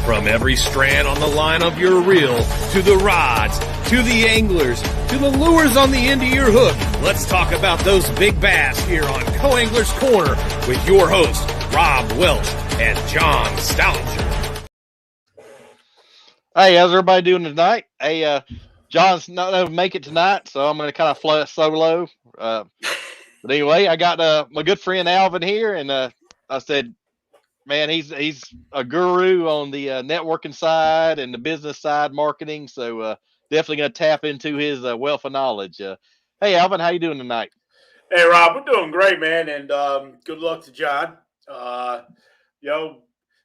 From every strand on the line of your reel, to the rods, to the anglers, to the lures on the end of your hook, let's talk about those big bass here on Co-Angler's Corner with your hosts, Rob Welch and John Stoudinger. Hey, how's everybody doing tonight? Hey, John's not able to make it tonight, so I'm going to kind of fly solo. But anyway, I got my good friend Alvin here, and I said, man, he's a guru on the networking side and the business side, marketing. So definitely going to tap into his wealth of knowledge. Hey, Alvin, how you doing tonight? Hey, Rob, we're doing great, man, and good luck to John.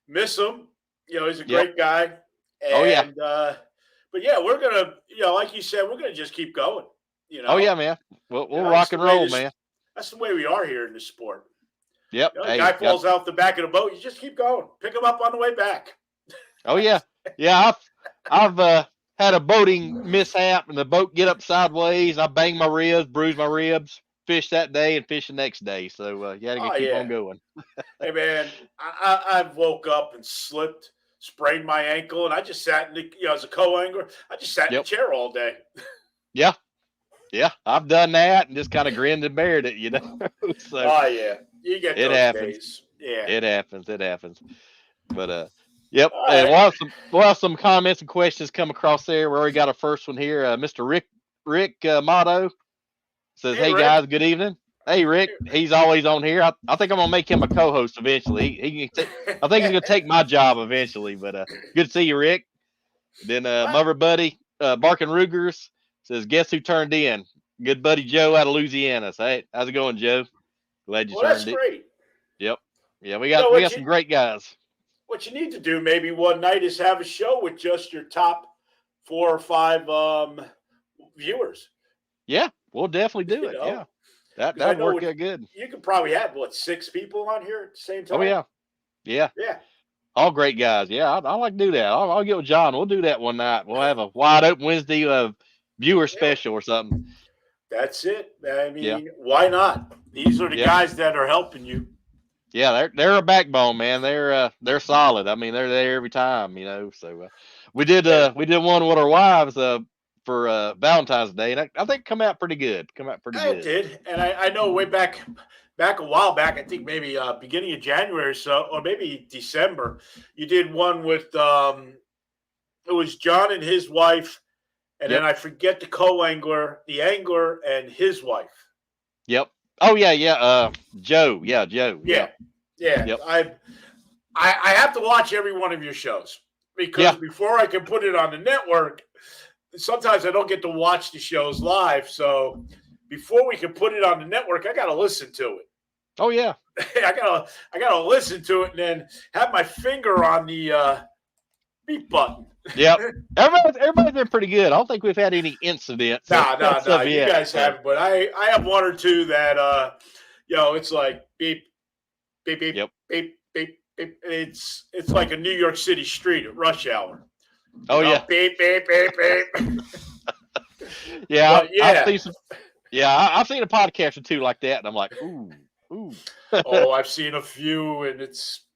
Miss him. He's a great guy. And, but yeah, we're gonna, like you said, we're gonna just keep going. Oh yeah, man. We'll rock and roll, man. That's the way we are here in this sport. Yep. The guy falls out the back of the boat. You just keep going. Pick him up on the way back. Oh yeah, yeah. I've had a boating mishap, and the boat get up sideways. I banged my ribs, bruised my ribs. Fish that day and fish the next day. So you got to keep on going. Hey man, I woke up and slipped, sprained my ankle, and I just sat in the, as a co-angler, I just sat in the chair all day. Yeah, I've done that and just kind of grinned and bared it, So, oh yeah, you get those days. Yeah, it happens. But yep. And we'll have some comments and questions come across there. We already got our first one here. Mr. Rick Motto says, "Hey Rick. Guys, good evening." Hey Rick, he's always on here. I think I'm gonna make him a co-host eventually. I think he's gonna take my job eventually. But good to see you, Rick. Then my other buddy, Barking Rugers, says, "Guess who turned in? Good buddy Joe out of Louisiana." So, hey, how's it going, Joe? Glad you turned in. That's great. Yep. Yeah, we got some great guys. What you need to do maybe one night is have a show with just your top 4 or 5 viewers. Yeah, we'll definitely do it. Yeah. That'd work out good. You could probably have 6 people on here at the same time. Oh yeah. All great guys. Yeah, I like to do that. I'll get with John. We'll do that one night. We'll have a wide open Wednesday viewer special or something. That's it. I mean, why not? These are the guys that are helping you. Yeah, they're a backbone, man. They're solid. I mean, they're there every time. So we did one with our wives for Valentine's Day, and I think come out pretty good. It did, and I know way back a while back, I think maybe beginning of January or so, or maybe December, you did one with it was John and his wife, and then I forget the co-angler, the angler and his wife. Yep. Oh yeah. Joe. Yeah, Joe. Yeah. Yep. I have to watch every one of your shows because before I can put it on the network, sometimes I don't get to watch the shows live. So before we can put it on the network, I got to listen to it. Oh yeah. I gotta listen to it and then have my finger on the beep button. Yep. Everybody's been pretty good. I don't think we've had any incidents. No. You guys haven't, but I have 1 or 2 that it's like beep, beep, beep, beep, beep, beep. It's like a New York City street at rush hour. Yeah. Beep, beep, beep, beep. I've seen a podcast or 2 like that, and I'm like, ooh. I've seen a few, and it's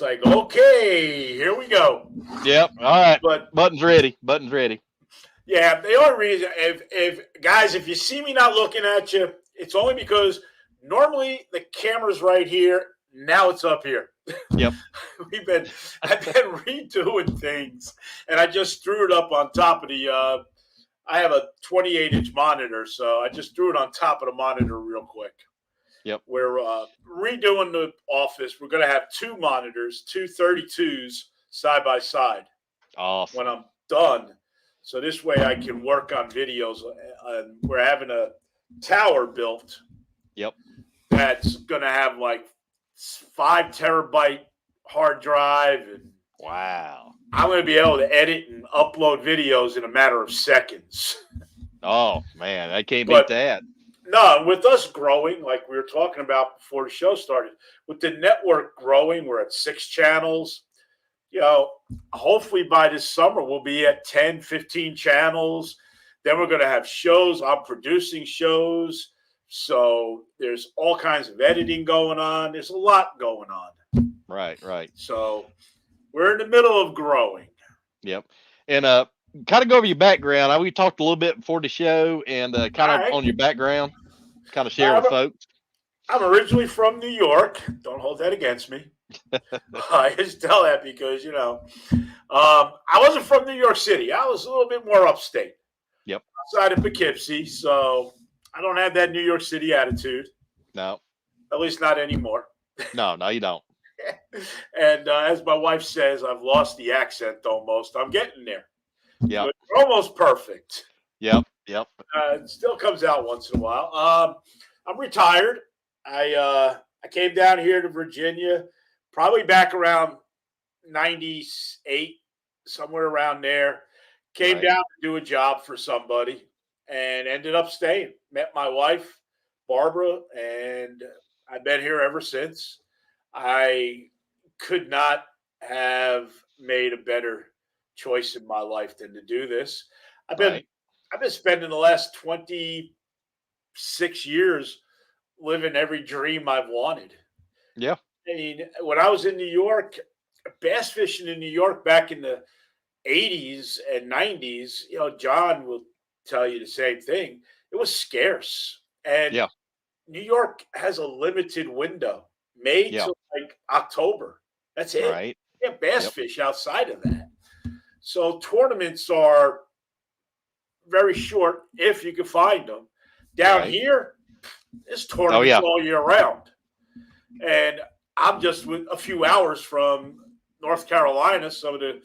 like, okay, here we go. Yep. All right. But button's ready. Yeah. The only reason, if you see me not looking at you, it's only because normally the camera's right here. Now it's up here. Yep. I've been redoing things, and I just threw it up on top of the. I have a 28-inch monitor, so I just threw it on top of the monitor real quick. Yep. We're redoing the office. We're going to have 2 monitors, 2 32s side by side. Awesome. When I'm done. So this way I can work on videos. We're having a tower built. Yep. That's going to have like 5 terabyte hard drive. And wow. I'm going to be able to edit and upload videos in a matter of seconds. Oh, man. I can't beat that. No, with us growing, like we were talking about before the show started, with the network growing, we're at 6 channels. Hopefully by this summer, we'll be at 10, 15 channels. Then we're going to have shows. I'm producing shows. So there's all kinds of editing going on. There's a lot going on. Right. So We're in the middle of growing. Yep. And kind of go over your background. We talked a little bit before the show, and kind All of right. on your background, kind of share with folks. I'm originally from New York. Don't hold that against me. I just tell that because, I wasn't from New York City. I was a little bit more upstate. Yep. Outside of Poughkeepsie. So I don't have that New York City attitude. No. At least not anymore. No, you don't. And as my wife says, I've lost the accent almost. I'm getting there. Yeah. Almost perfect. Yep. It still comes out once in a while. I'm retired. I came down here to Virginia probably back around 98, somewhere around there. Came down to do a job for somebody and ended up staying. Met my wife, Barbara, and I've been here ever since. I could not have made a better choice in my life than to do this. I've been spending the last 26 years living every dream I've wanted. Yeah. I mean, when I was in New York, bass fishing in New York back in the 80s and 90s, John will tell you the same thing. It was scarce. And New York has a limited window, May to like October. That's it. Right. You have bass fish outside of that. So tournaments are very short if you can find them. Down here, there's tournaments all year round. And I'm just a few hours from North Carolina, some of the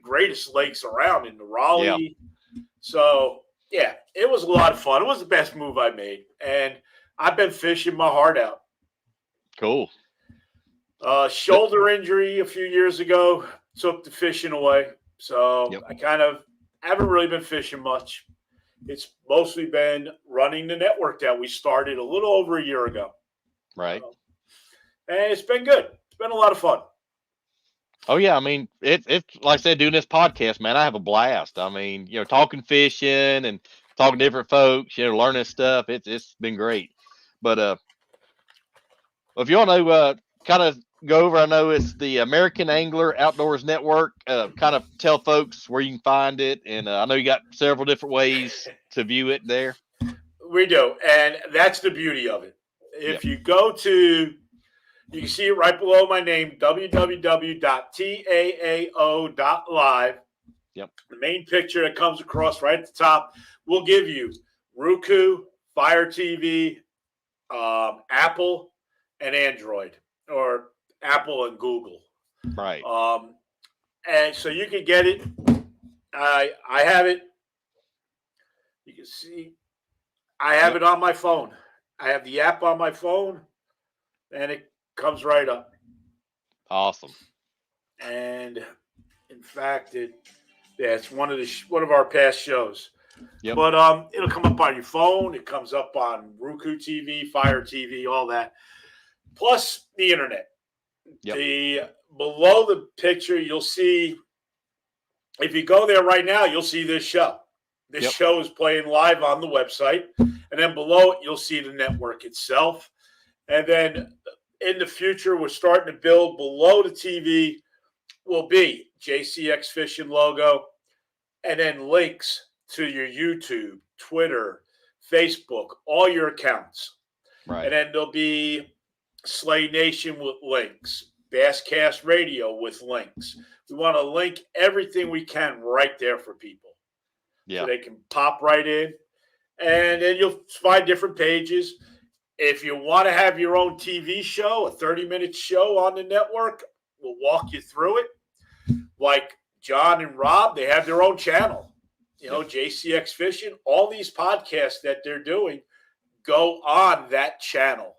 greatest lakes around in the Raleigh. Yeah. So, it was a lot of fun. It was the best move I made. And I've been fishing my heart out. Cool. Shoulder injury a few years ago took the fishing away. So I kind of haven't really been fishing much. It's mostly been running the network that we started a little over a year ago. Right. And it's been good. It's been a lot of fun. Oh yeah, I mean it's like I said, doing this podcast, man, I have a blast. I mean, talking fishing and talking to different folks, learning stuff. It's been great. But if you want to kind of go over, I know it's the American Angler Outdoors Network. Kind of tell folks where you can find it, and I know you got several different ways to view it there. We do, and that's the beauty of it. If you go to, you can see it right below my name, www.taao.live. Yep. The main picture that comes across right at the top will give you Roku, Fire TV, Apple, and Android, or Apple and Google. Right. And so you can get it. I have it. You can see I have it on my phone. I have the app on my phone, and it comes right up. Awesome. And in fact, it's one of our past shows. Yep. But it'll come up on your phone. It comes up on Roku TV, Fire TV, all that. Plus the internet. Yep. Below the picture, you'll see. If you go there right now, you'll see this show. This show is playing live on the website. And then below it, you'll see the network itself. And then in the future, we're starting to build below the TV will be JCX Fishing logo and then links to your YouTube, Twitter, Facebook, all your accounts. Right. And then there'll be Slay Nation with links, Basscast Radio with links. We want to link everything we can right there for people. So they can pop right in. And then you'll find different pages. If you want to have your own TV show, a 30-minute show on the network, we'll walk you through it. Like John and Rob, they have their own channel. JCX Fishing, all these podcasts that they're doing go on that channel.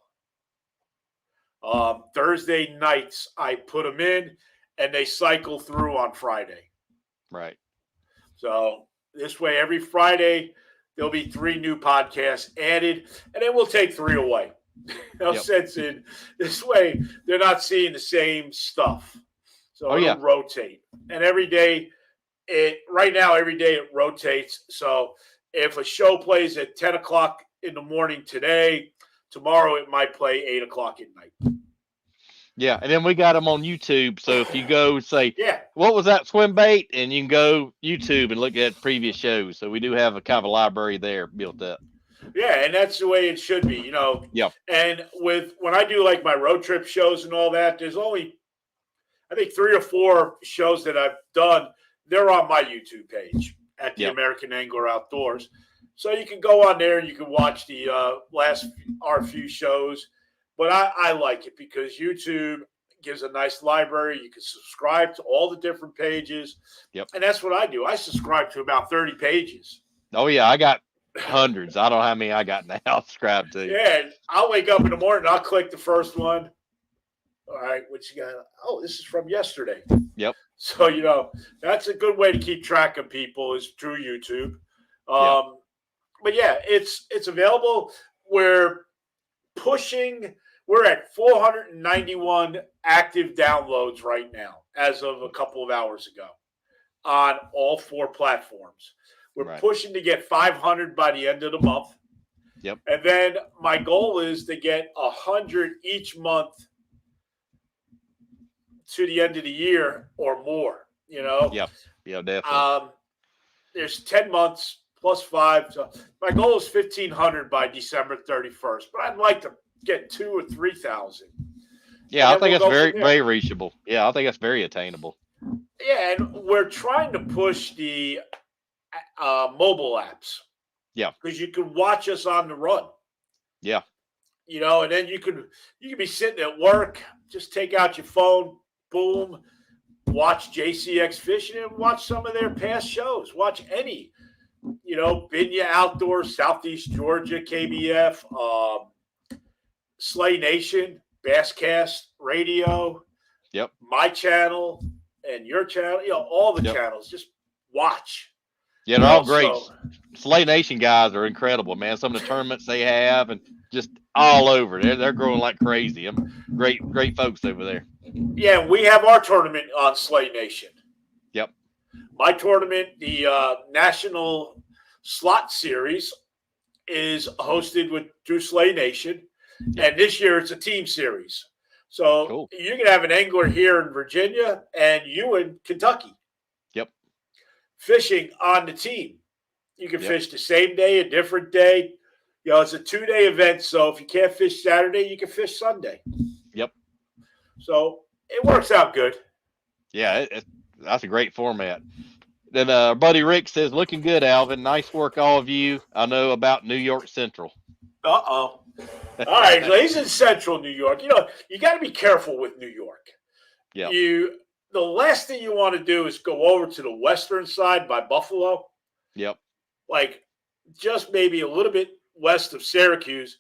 Thursday nights, I put them in, and they cycle through on Friday. Right. So this way, every Friday, there'll be 3 new podcasts added, and then we'll take 3 away. No sense in this way. They're not seeing the same stuff. So it'll rotate. And every day, every day it rotates. So if a show plays at 10 o'clock in the morning today, tomorrow it might play 8 o'clock at night. Yeah, and then we got them on YouTube. So if you go say, Yeah. "What was that swim bait?" and you can go YouTube and look at previous shows. So we do have a kind of a library there built up. Yeah, and that's the way it should be, Yeah. And when I do like my road trip shows and all that, there's only I think 3 or 4 shows that I've done. They're on my YouTube page at the Yep. American Angler Outdoors. So you can go on there and you can watch the our few shows. But I like it because YouTube gives a nice library. You can subscribe to all the different pages. Yep. And that's what I do. I subscribe to about 30 pages. Oh yeah, I got hundreds. I don't know how many I got now subscribed to. Yeah, and I'll wake up in the morning and I'll click the first one. All right, what you got? Oh, this is from yesterday. Yep. So, that's a good way to keep track of people is through YouTube. But yeah, it's available. We're at 491 active downloads right now as of a couple of hours ago on all 4 platforms. We're pushing to get 500 by the end of the month. Yep. And then my goal is to get 100 each month to the end of the year or more, Yeah, definitely. There's 10 months plus 5. So my goal is 1,500 by December 31st, but I'd like to get 2,000 or 3,000. Yeah, I think it's very reachable. Yeah, I think it's very attainable. Yeah, and we're trying to push the mobile apps. Yeah, because you can watch us on the run. Yeah, and then you can be sitting at work, just take out your phone, boom, watch JCX Fishing and watch some of their past shows. Watch any, Binya Outdoors, Southeast Georgia, KBF, Slay Nation, Basscast Radio. Yep. My channel and your channel, all the channels. Just watch. Yeah, they're all great. Slay Nation guys are incredible, man. Some of the tournaments they have and just all over. They're growing like crazy. Great folks over there. Yeah, we have our tournament on Slay Nation. Yep. My tournament, the National Slot Series, is hosted through Slay Nation, and this year it's a team series. So you can have an angler here in Virginia and you in Kentucky. Yep. Fishing on the team. You can fish the same day, a different day. It's a 2-day event, so if you can't fish Saturday, you can fish Sunday. Yep. So it works out good. Yeah, that's a great format. Then our buddy Rick says, looking good, Alvin. Nice work, all of you. I know about New York Central. Uh-oh. All right, so he's in Central New York. You got to be careful with New York. Yeah. The last thing you want to do is go over to the western side by Buffalo. Yep. Like just maybe a little bit west of Syracuse.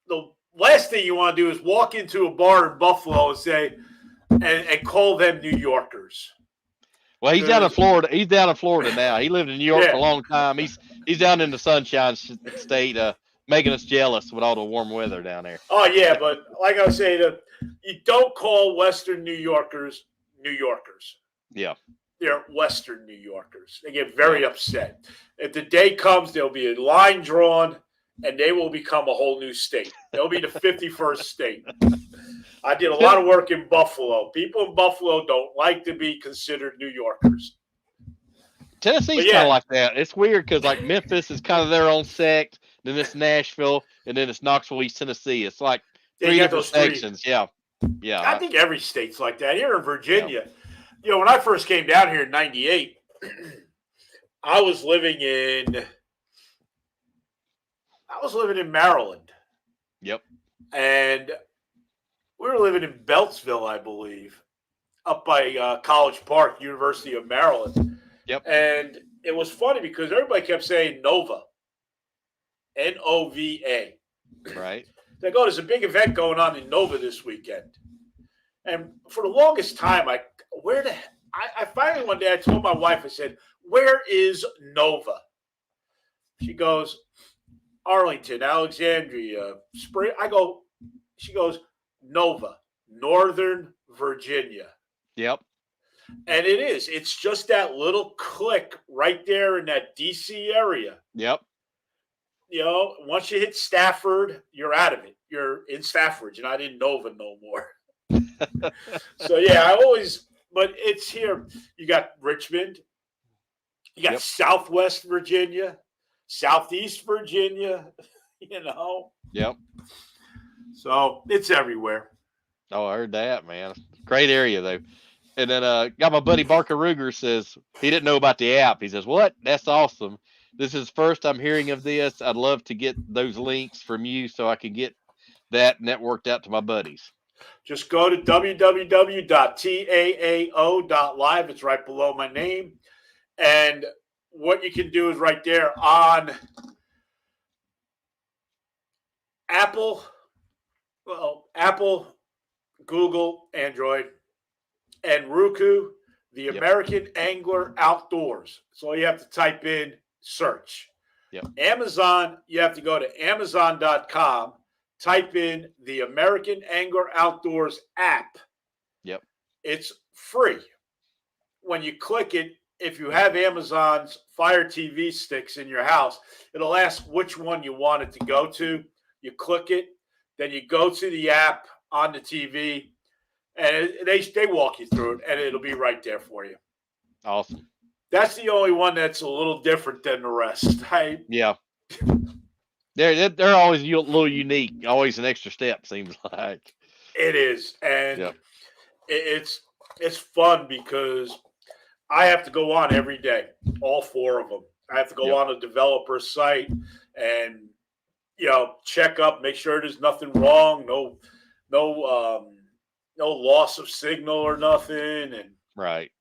The last thing you want to do is walk into a bar in Buffalo and say, and call them New Yorkers. Well, he's down in Florida. He's down in Florida now. He lived in New York for a long time. He's down in the Sunshine State, making us jealous with all the warm weather down there. Oh yeah, but like I was saying, you don't call Western New Yorkers New Yorkers. Yeah. They're Western New Yorkers. They get very upset. If the day comes, there'll be a line drawn, and they will become a whole new state. They'll be the 51st state. I did a lot of work in Buffalo. People in Buffalo don't like to be considered New Yorkers. Tennessee's kind of like that. It's weird because like Memphis is kind of their own sect, then it's Nashville, and then it's Knoxville, East Tennessee. It's like 3 different sections. Yeah. I think every state's like that. Here in Virginia, when I first came down here in '98, I was living in Maryland. Yep. And we were living in Beltsville, I believe, up by College Park, University of Maryland. Yep. And it was funny because everybody kept saying Nova, Nova. Right. They go, there's a big event going on in Nova this weekend. And for the longest time, I finally one day I told my wife, I said, where is Nova? She goes, Arlington, Alexandria, Spring. She goes, Nova, Northern Virginia. Yep. And it is. It's just that little click right there in that D.C. area. Yep. Once you hit Stafford, you're out of it. You're in Stafford. You're not in Nova no more. So yeah, but it's here. You got Richmond, you got Southwest Virginia, Southeast Virginia, Yep. So it's everywhere. Oh, I heard that, man. Great area though. And then got my buddy Barker Ruger says he didn't know about the app. He says, "What? That's awesome. This is first I'm hearing of this. I'd love to get those links from you so I can get that networked out to my buddies." Just go to www.taao.live. It's right below my name. And what you can do is right there on Apple, Google, Android, and Roku, the American Angler Outdoors. So all you have to type in search. Yep. Amazon, you have to go to Amazon.com, type in the American Angler Outdoors app. Yep. It's free. When you click it, if you have Amazon's Fire TV sticks in your house, it'll ask which one you want it to go to. You click it, then you go to the app on the TV, and they walk you through it, and it'll be right there for you. Awesome. That's the only one that's a little different than the rest. Yeah. They're always a little unique. Always an extra step, seems like. It is, and it's fun because I have to go on every day, all four of them. I have to go on a developer site and check up, make sure there's nothing wrong, no loss of signal or nothing, and right.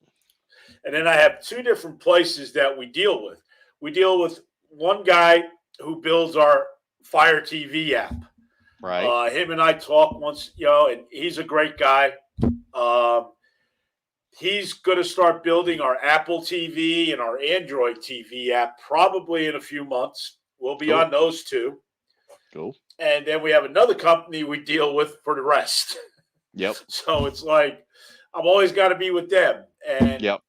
And then I have two different places that we deal with. We deal with one guy who builds our Fire TV app. Right. Him and I talk once, and he's a great guy. He's going to start building our Apple TV and our Android TV app probably in a few months. We'll be on those two. Cool. And then we have another company we deal with for the rest. Yep. So it's like I've always got to be with them. And and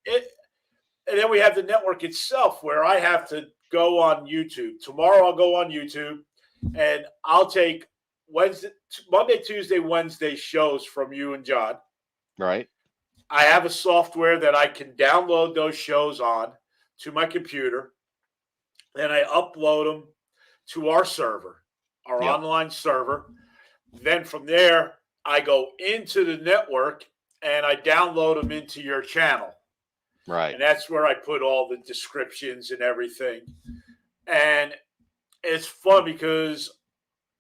then we have the network itself where I have to go on YouTube. Tomorrow I'll go on YouTube and I'll take Monday, Tuesday, Wednesday shows from you and John. Right. I have a software that I can download those shows on to my computer. Then I upload them to our server, our online server. Then from there, I go into the network and I download them into your channel. Right. And that's where I put all the descriptions and everything. And it's fun because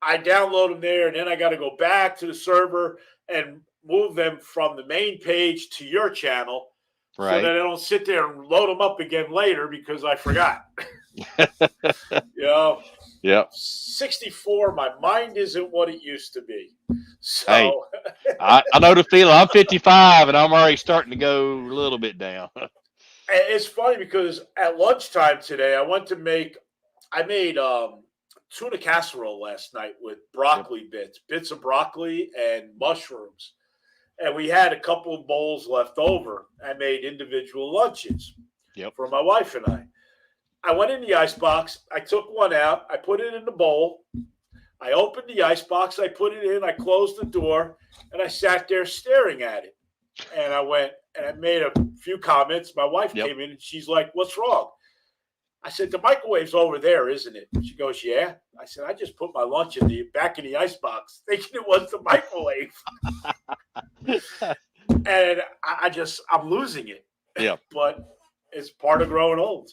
I download them there and then I got to go back to the server and move them from the main page to your channel so that I don't sit there and load them up again later because I forgot. 64, my mind isn't what it used to be. So hey, I know the feeling. I'm 55 and I'm already starting to go a little bit down. It's funny because at lunchtime today, I made tuna casserole last night with broccoli bits of broccoli and mushrooms. And we had a couple of bowls left over. I made individual lunches for my wife and I. I went in the icebox. I took one out. I put it in the bowl. I opened the icebox. I put it in. I closed the door. And I sat there staring at it. And I went and I made a few comments. My wife came in and she's like, "What's wrong?" I said, "The microwave's over there, isn't it?" She goes, "Yeah." I said, "I just put my lunch back in the icebox thinking it was the microwave." And I'm losing it. Yeah. But it's part of growing old.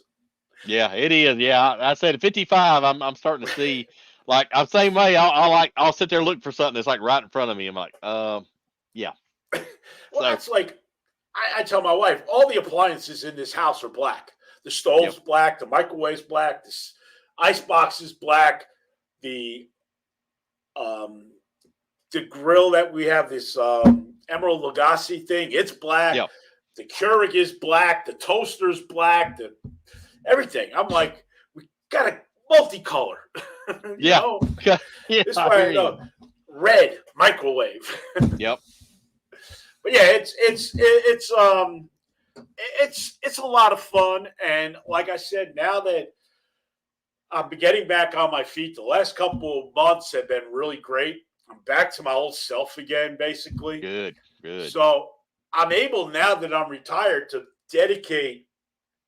Yeah, it is. Yeah. I said at 55, I'm starting to see, like, I'm the same way. I'll sit there and look for something that's like right in front of me. I'm like, yeah. Well, that's like, I tell my wife, all the appliances in this house are black. The stove's black, the microwave's black, the icebox is black, the grill that we have, this Emerald Lagasse thing, it's black. Yep. The Keurig is black, the toaster's black, everything. I'm like, we got a multicolor. Yeah. This is why I know. Red microwave. Yep. But yeah, it's a lot of fun, and like I said, now that I'm getting back on my feet, the last couple of months have been really great. I'm back to my old self again, basically. Good. Good. So I'm able now that I'm retired to dedicate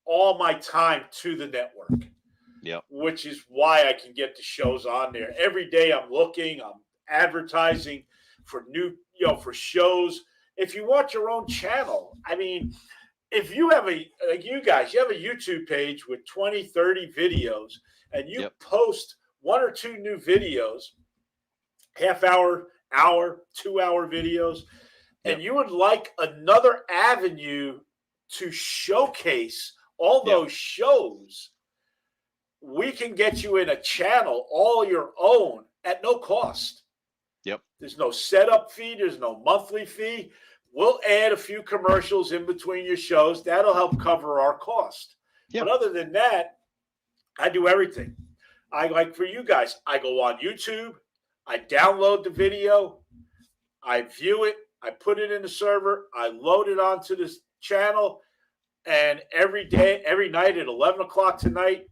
all my time to the network. Yep. Which is why I can get the shows on there. Every day I'm looking, I'm advertising for new, for shows. If you want your own channel, I mean, if you have like you guys, you have a YouTube page with 20, 30 videos and you post 1 or 2 new videos, half hour, 2-hour videos, and you would like another avenue to showcase all those shows, we can get you in a channel all your own at no cost. Yep. There's no setup fee. There's no monthly fee. We'll add a few commercials in between your shows. That'll help cover our cost. But other than that, I do everything. I like for you guys, I go on YouTube. I download the video. I view it. I put it in the server. I load it onto this channel. And every day, every night at 11 o'clock tonight,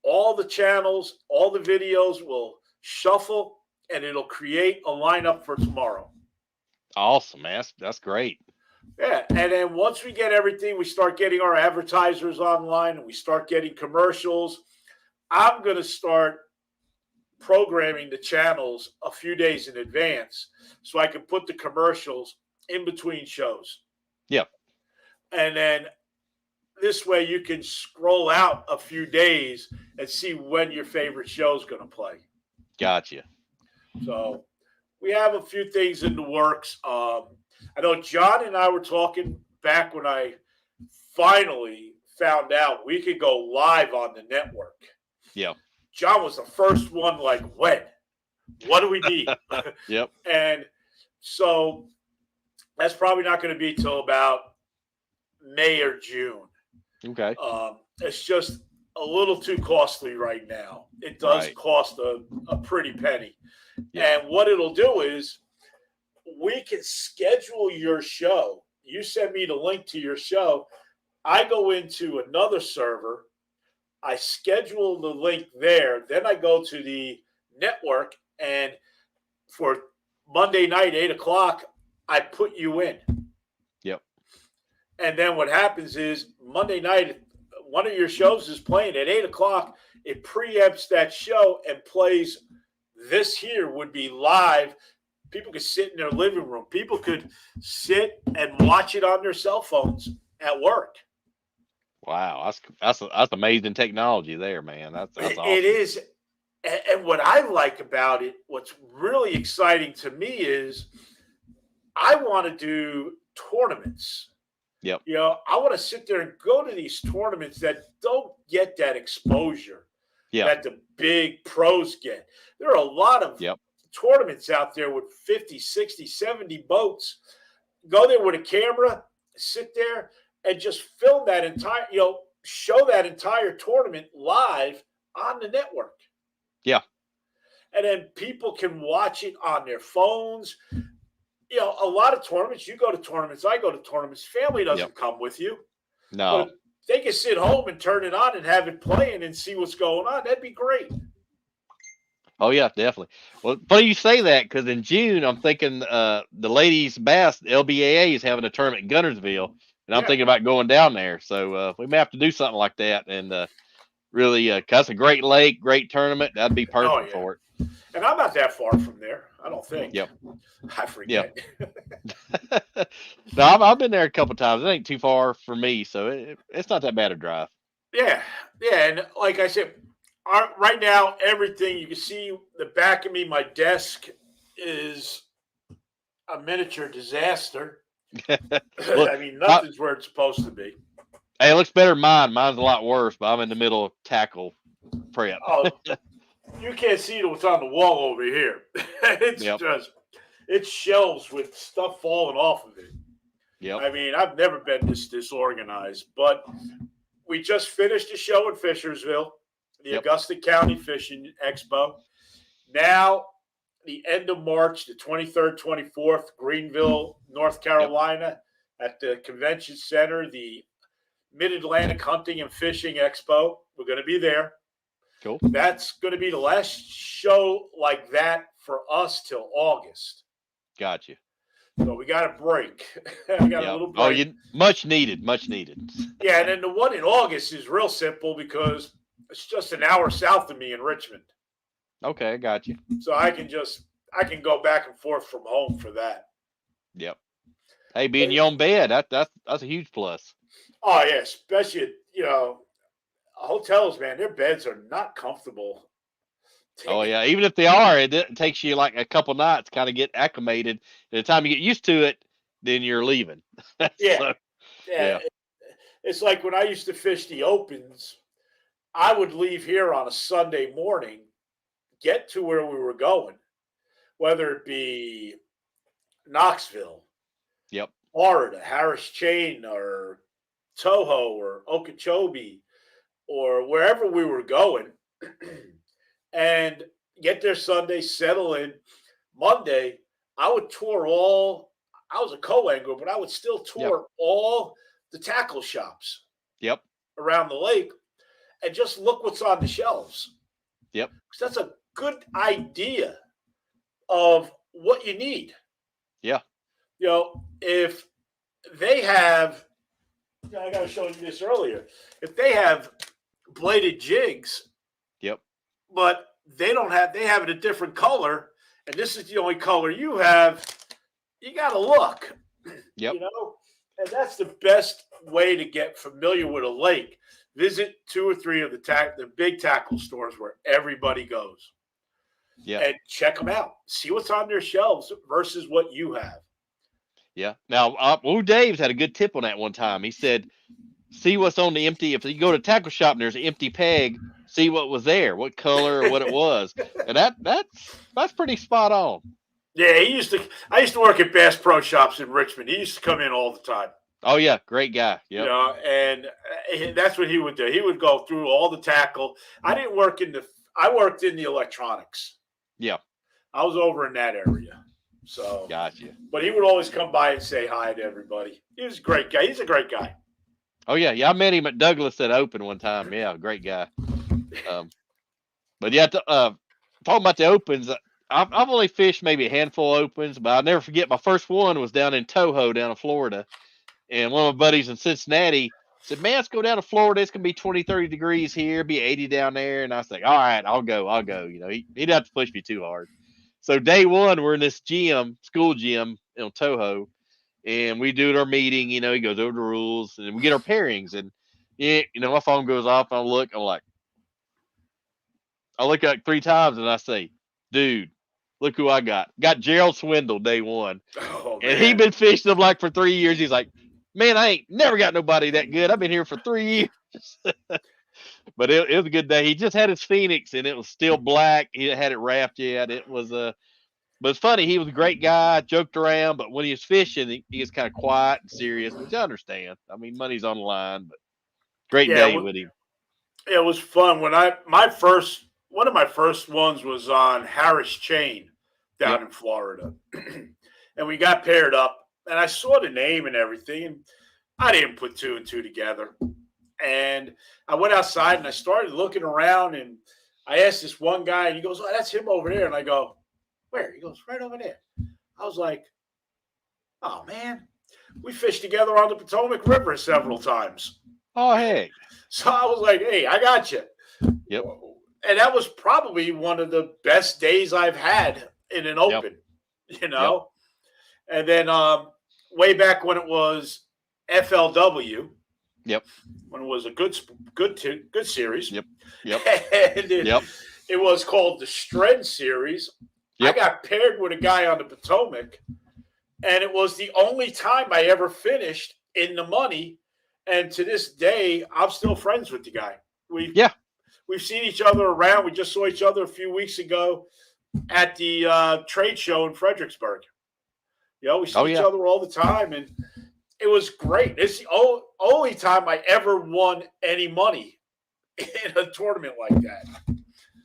all the channels, all the videos will shuffle, and it'll create a lineup for tomorrow. Awesome, man. That's great. Yeah, and then once we get everything, we start getting our advertisers online, and we start getting commercials. I'm going to start programming the channels a few days in advance so I can put the commercials in between shows. Yep. And then this way you can scroll out a few days and see when your favorite show is going to play. Gotcha. So we have a few things in the works. I know John and I were talking back when I finally found out we could go live on the network. Yeah. John was the first one like, when? What do we need? Yep. And so that's probably not going to be till about May or June. Okay. It's just a little too costly right now. It does cost a pretty penny. Yeah. And what it'll do is we can schedule your show. You send me the link to your show. I go into another server. I schedule the link there. Then I go to the network, and for Monday night, 8 o'clock, I put you in. Yep. And then what happens is Monday night, one of your shows is playing at 8 o'clock. It preempts that show and plays this here would be live. People could sit in their living room. People could sit and watch it on their cell phones at work. Wow, that's amazing technology there, man. That's awesome. It is. And what I like about it, what's really exciting to me is I want to do tournaments. Yep. I want to sit there and go to these tournaments that don't get that exposure that the big pros get. There are a lot of tournaments out there with 50, 60, 70 boats. Go there with a camera, sit there, and just film that entire, show that entire tournament live on the network. Yeah. And then people can watch it on their phones. A lot of tournaments, you go to tournaments, I go to tournaments, family doesn't come with you. No. But they can sit home and turn it on and have it playing and see what's going on. That'd be great. Oh, yeah, definitely. Well, funny you say that, because in June, I'm thinking the ladies' bass, LBAA, is having a tournament in Gunnersville, and I'm thinking about going down there. So we may have to do something like that, and really, that's a great lake, great tournament. That'd be perfect for it. And I'm not that far from there, I don't think. Yep. I forget. Yep. No, I've been there a couple times. It ain't too far for me, so it's not that bad a drive. Yeah. And like I said, right now, everything you can see the back of me, my desk is a miniature disaster. Look, I mean, nothing's where it's supposed to be. Hey, it looks better than mine. Mine's a lot worse, but I'm in the middle of tackle prep. Oh, you can't see what's on the wall over here. It's just, it's shelves with stuff falling off of it. Yep. I mean, I've never been this disorganized, but we just finished a show in Fishersville, the Augusta County Fishing Expo. Now, the end of March, the 23rd, 24th, Greenville, North Carolina, at the Convention Center, the Mid-Atlantic Hunting and Fishing Expo. We're going to be there. Cool. That's going to be the last show like that for us till August. Gotcha. So we got a break. I got a little break. Oh, much needed. Yeah, and then the one in August is real simple because it's just an hour south of me in Richmond. Okay, I got you. So I can go back and forth from home for that. Yep. Hey, being your own bed, that's a huge plus. Oh yeah, especially hotels, man, their beds are not comfortable. Oh yeah, even if they are, it takes you like a couple nights to kind of get acclimated. By the time you get used to it, then you're leaving. Yeah. It's like when I used to fish the opens, I would leave here on a Sunday morning, get to where we were going, whether it be Knoxville, Yep, Florida, Harris Chain, or Toho, or Okeechobee, or wherever we were going, and get there Sunday, settle in. Monday, I would tour all. I was a co-angler, but I would still tour all the tackle shops. Yep. Around the lake, and just look what's on the shelves. Yep. Because that's a good idea of what you need. Yeah. If they have, I got to show you this earlier. If they have bladed jigs, yep, but they have it a different color, and this is the only color you have, you got to look. Yep. And that's the best way to get familiar with a lake. Visit 2 or 3 of the big tackle stores where everybody goes. Yeah. And check them out. See what's on their shelves versus what you have. Yeah. Now, Dave's had a good tip on that one time. He said, see what's on the empty. If you go to a tackle shop and there's an empty peg, see what was there, what color or what it was. And that's pretty spot on. Yeah, I used to work at Bass Pro Shops in Richmond. He used to come in all the time. Oh yeah, great guy. Yeah. And that's what he would do. He would go through all the tackle. I worked in the electronics. Yeah. I was over in that area. So gotcha. But he would always come by and say hi to everybody. He was a great guy. He's a great guy. Oh yeah, I met him at Douglas at Open one time. Yeah, great guy. But yeah, talking about the opens, I've only fished maybe a handful of opens, but I'll never forget my first one was down in Toho, down in Florida. And one of my buddies in Cincinnati said, man, let's go down to Florida. It's going to be 20, 30 degrees here, be 80 down there. And I was like, all right, I'll go. He didn't have to push me too hard. So day one, we're in this school gym in Toho, and we do our meeting. He goes over the rules, and we get our pairings. And, my phone goes off, and I look at 3 times, and I say, dude, look who I got. Got Gerald Swindle day one. Oh, and he'd been fishing them for 3 years. He's like, man, I ain't never got nobody that good. I've been here for 3 years. But it was a good day. He just had his Phoenix, and it was still black. He hadn't had it wrapped yet. It was but it's funny. He was a great guy, joked around, but when he was fishing, he was kind of quiet and serious, which I understand. I mean, money's on the line, but great day with him. It was fun. One of my first ones was on Harris Chain down in Florida. And we got paired up, and I saw the name and everything, and I didn't put 2 and 2 together. And I went outside, and I started looking around, and I asked this one guy, and he goes, oh, that's him over there. And I go, where? He goes, right over there. I was like, oh, man, we fished together on the Potomac River several times. Oh, hey. So I was like, hey, I got you. Yep. And that was probably one of the best days I've had in an open, Yep. And then way back when it was FLW. Yep. When it was a good series. Yep. And it was called the Stren series. Yep. I got paired with a guy on the Potomac, and it was the only time I ever finished in the money. And to this day, I'm still friends with the guy. We've seen each other around. We just saw each other a few weeks ago at the trade show in Fredericksburg. We see each other all the time, and it was great. It's the only time I ever won any money in a tournament like that.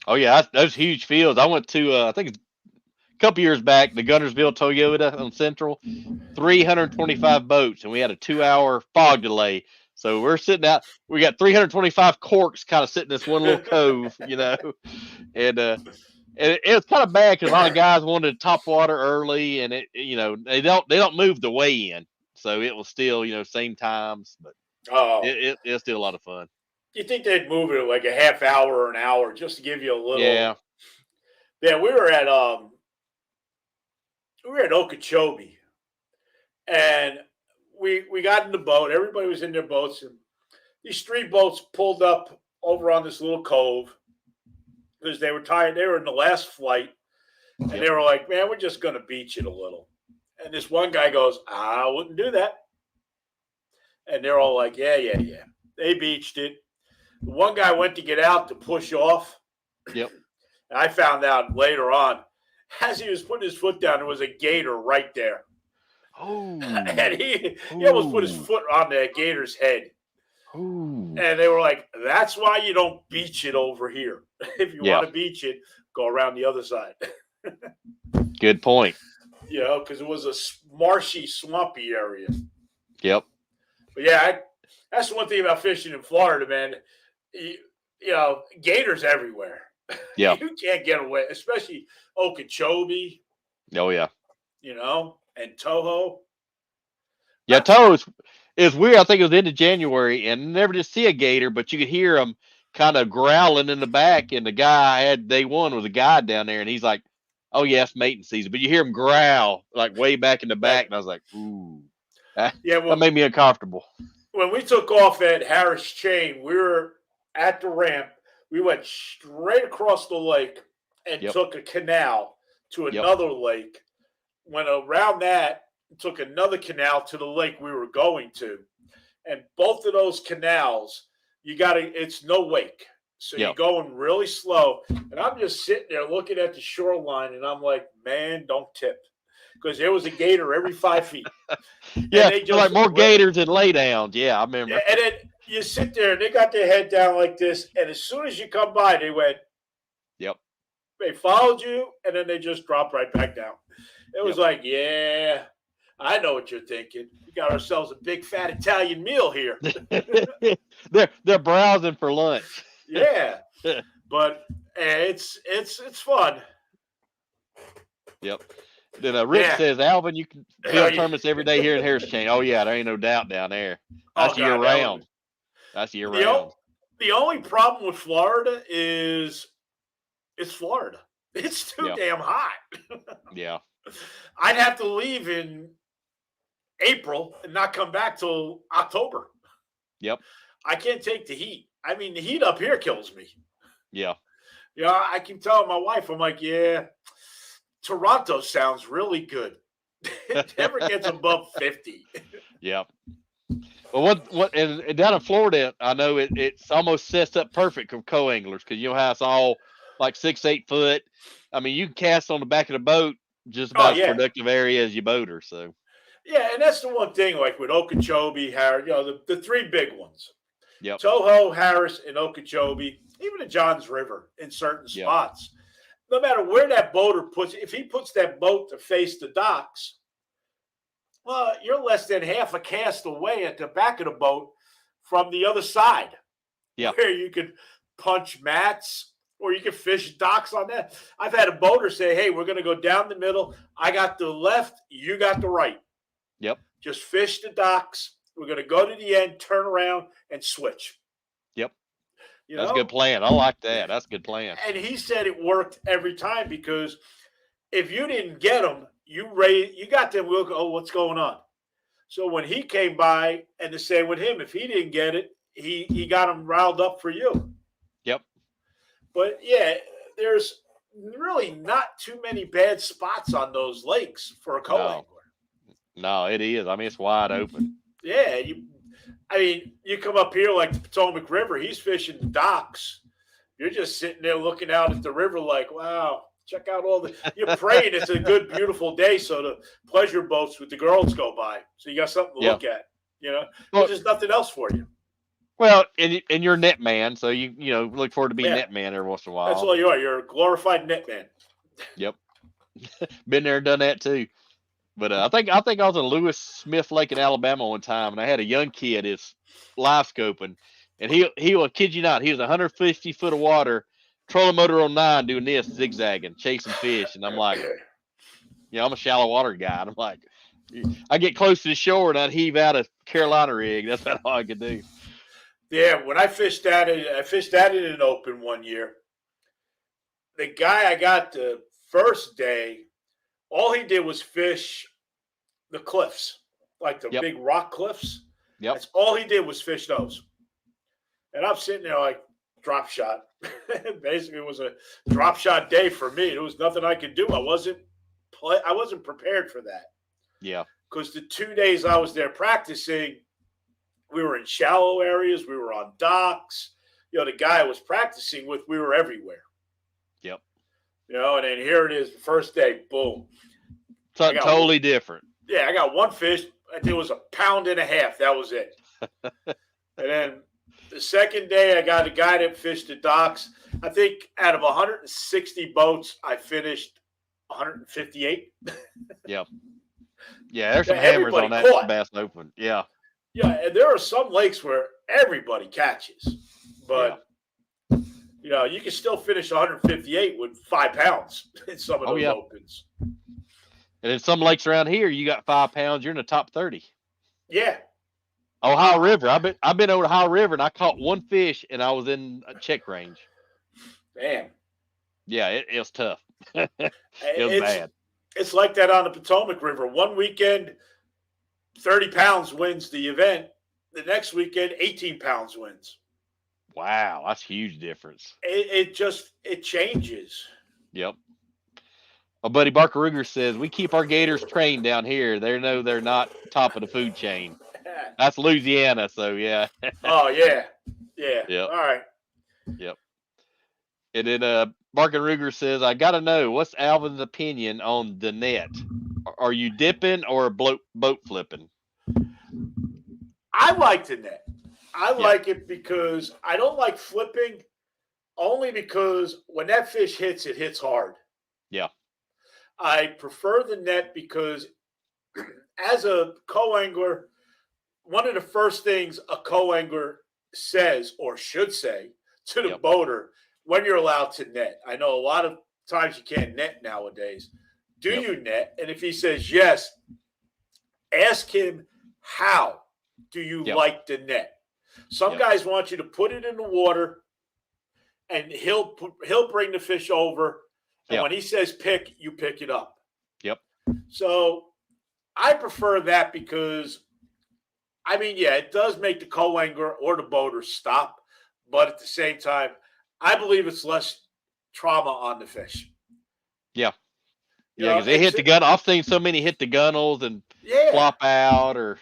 Oh, yeah, those huge fields. I went to, I think a couple years back, the Gunnersville Toyota on Central, 325 boats, and we had a 2-hour fog delay. So we're sitting out. We got 325 corks kind of sitting in this one little cove, and it was kind of bad because a lot of guys wanted to top water early, and they don't move the weigh in, so it was still same times, but Oh, it's still a lot of fun. you think they'd move it like a half hour or an hour just to give you a little? Yeah. Yeah, we were at Okeechobee, and we got in the boat. Everybody was in their boats, and these three boats pulled up over on this little cove because they were tired. They were in the last flight, and they were like, "Man, we're just going to beach it a little." And this one guy goes, "I wouldn't do that." And they're all like, "Yeah, yeah, yeah." They beached it. The one guy went to get out to push off. Yep. And I found out later on, as he was putting his foot down, there was a gator right there. Oh. And he almost put his foot on the gator's head. Ooh. And they were like, "That's why you don't beach it over here. If you want to beach it, go around the other side." Good point. Because it was a marshy, swampy area. Yep. But yeah, that's one thing about fishing in Florida, man. Gators everywhere. Yeah. You can't get away, especially Okeechobee. Oh yeah. And Toho. Yeah, Toho is weird. I think it was into January, and never did see a gator, but you could hear them kind of growling in the back. And the guy I had day one was a guide down there, and he's like, "Oh yeah, it's mating season." But you hear him growl like way back in the back, and I was like, "Ooh." That made me uncomfortable. When we took off at Harris Chain, we were at the ramp. We went straight across the lake and took a canal to another lake. Went around that, took another canal to the lake we were going to. And both of those canals, it's no wake. So you're going really slow. And I'm just sitting there looking at the shoreline, and I'm like, man, don't tip. Because there was a gator every 5 feet. Yeah, like more gators than laydowns. Yeah, I remember. And then you sit there, and they got their head down like this. And as soon as you come by, they went. Yep. They followed you, and then they just dropped right back down. It was like, yeah, I know what you're thinking. We got ourselves a big fat Italian meal here. They're browsing for lunch. Yeah, but it's fun. Yep. Then Rick says, "Alvin, you can field tournaments every day here in Harris Chain." Oh yeah, there ain't no doubt down there. That's year round. That's year round. The only problem with Florida is it's Florida. It's too damn hot. Yeah. I'd have to leave in April and not come back till October. Yep. I can't take the heat. I mean, the heat up here kills me. Yeah. I keep telling my wife, I'm like, yeah, Toronto sounds really good. It never gets above 50. Yeah. Well, and down in Florida, I know it's almost sets up perfect for co-anglers because how it's all like 6-8 foot. I mean, you can cast on the back of the boat just about as productive area as your boater. So. Yeah, and that's the one thing, like with Okeechobee, Harris, the three big ones. Yep. Toho, Harris, and Okeechobee, even the Johns River in certain spots. No matter where that boater if he puts that boat to face the docks, well, you're less than half a cast away at the back of the boat from the other side. Yeah. Where you could punch mats or you can fish docks on that. I've had a boater say, "Hey, we're going to go down the middle. I got the left, you got the right. Yep. Just fish the docks. We're going to go to the end, turn around, and switch." Yep. That's a good plan. I like that. That's a good plan. And he said it worked every time because if you didn't get them, you got them. We'll go, "Oh, what's going on?" So when he came by, and the same with him, if he didn't get it, he got them riled up for you. Yep. But yeah, there's really not too many bad spots on those lakes for a co-angler. No, it is. I mean, it's wide open. Yeah, you come up here like the Potomac River, he's fishing the docks. You're just sitting there looking out at the river like, wow, check out you're praying it's a good, beautiful day so the pleasure boats with the girls go by. So you got something to look at, There's just nothing else for you. Well, and you're a net man, so you look forward to being net man every once in a while. That's all you are. You're a glorified net man. Yep. Been there and done that too. But I think I was in Lewis Smith Lake in Alabama one time, and I had a young kid is live scoping, and he will kid you not, he was 150 foot of water, trolling motor on 9 doing this, zigzagging, chasing fish. And I'm like, I'm a shallow water guy. And I'm like, I get close to the shore and I'd heave out a Carolina rig. That's about all I could do. Yeah, when I fished that in an open one year. The guy I got the first day, all he did was fish the cliffs, like the big rock cliffs. Yep. That's all he did was fish those. And I'm sitting there like drop shot. Basically, it was a drop shot day for me. There was nothing I could do. I wasn't prepared for that. Yeah. Because the 2 days I was there practicing, we were in shallow areas. We were on docks. The guy I was practicing with, we were everywhere. Yep. And then here it is, the first day, boom. Something totally different. Yeah, I got one fish. I think it was 1.5 pounds. That was it. And then the second day, I got a guy that fished the docks. I think out of 160 boats, I finished 158. Yep. Yeah, there's some hammers on that Bass Open. Yeah. Yeah, and there are some lakes where everybody catches. But, you can still finish 158 with 5 pounds in some of those opens. And in some lakes around here, you got 5 pounds, you're in the top 30. Yeah. Ohio River. I've been over Ohio River and I caught one fish and I was in a check range. Damn. Yeah, it was tough. It was bad. It's like that on the Potomac River. One weekend, 30 pounds wins the event. The next weekend, 18 pounds wins. Wow, that's a huge difference. It changes. Yep. My buddy Barker Ruger says, we keep our gators trained down here. They know they're not top of the food chain. That's Louisiana, so yeah. Oh, yeah. Yeah. Yep. All right. Yep. And then Barker Ruger says, I got to know, what's Alvin's opinion on the net? Are you dipping or boat flipping? I like the net. I like it because I don't like flipping only because when that fish hits, it hits hard. Yeah. I prefer the net because as a co-angler, one of the first things a co-angler says or should say to the boater when you're allowed to net. I know a lot of times you can't net nowadays. Do you net? And if he says yes, ask him, how do you like the net? Some guys want you to put it in the water and he'll bring the fish over. And when he says pick, you pick it up. Yep. So I prefer that because, it does make the co-angler or the boater stop. But at the same time, I believe it's less trauma on the fish. Yeah. Yeah, because they hit the gun. I've seen so many hit the gunnels and flop out or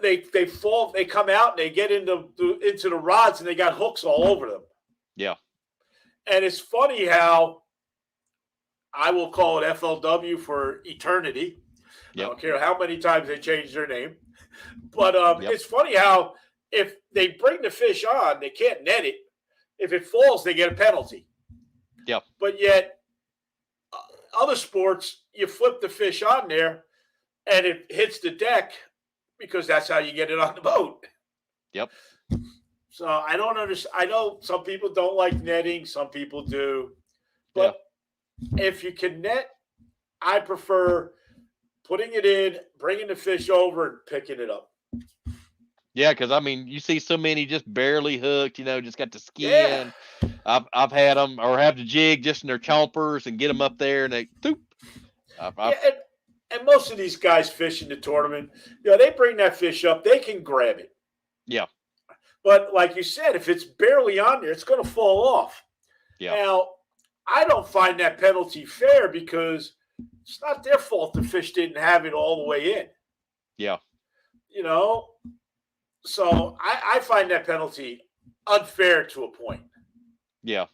they fall, they come out and they get into the rods and they got hooks all over them. Yeah. And it's funny how I will call it FLW for eternity. I don't care how many times they change their name. But it's funny how if they bring the fish on, they can't net it. If it falls, they get a penalty. Yeah. But yet, other sports, you flip the fish on there and it hits the deck because that's how you get it on the boat. Yep. So I don't understand. I know some people don't like netting. Some people do. But if you can net, I prefer putting it in, bringing the fish over, and picking it up. Yeah, because, you see so many just barely hooked, just got the skin. Yeah. I've had them or have the jig just in their chompers and get them up there and they – and most of these guys fishing the tournament, they bring that fish up. They can grab it. Yeah. But like you said, if it's barely on there, it's going to fall off. Yeah. Now, I don't find that penalty fair because it's not their fault the fish didn't have it all the way in. Yeah. So I find that penalty unfair to a point. Yeah.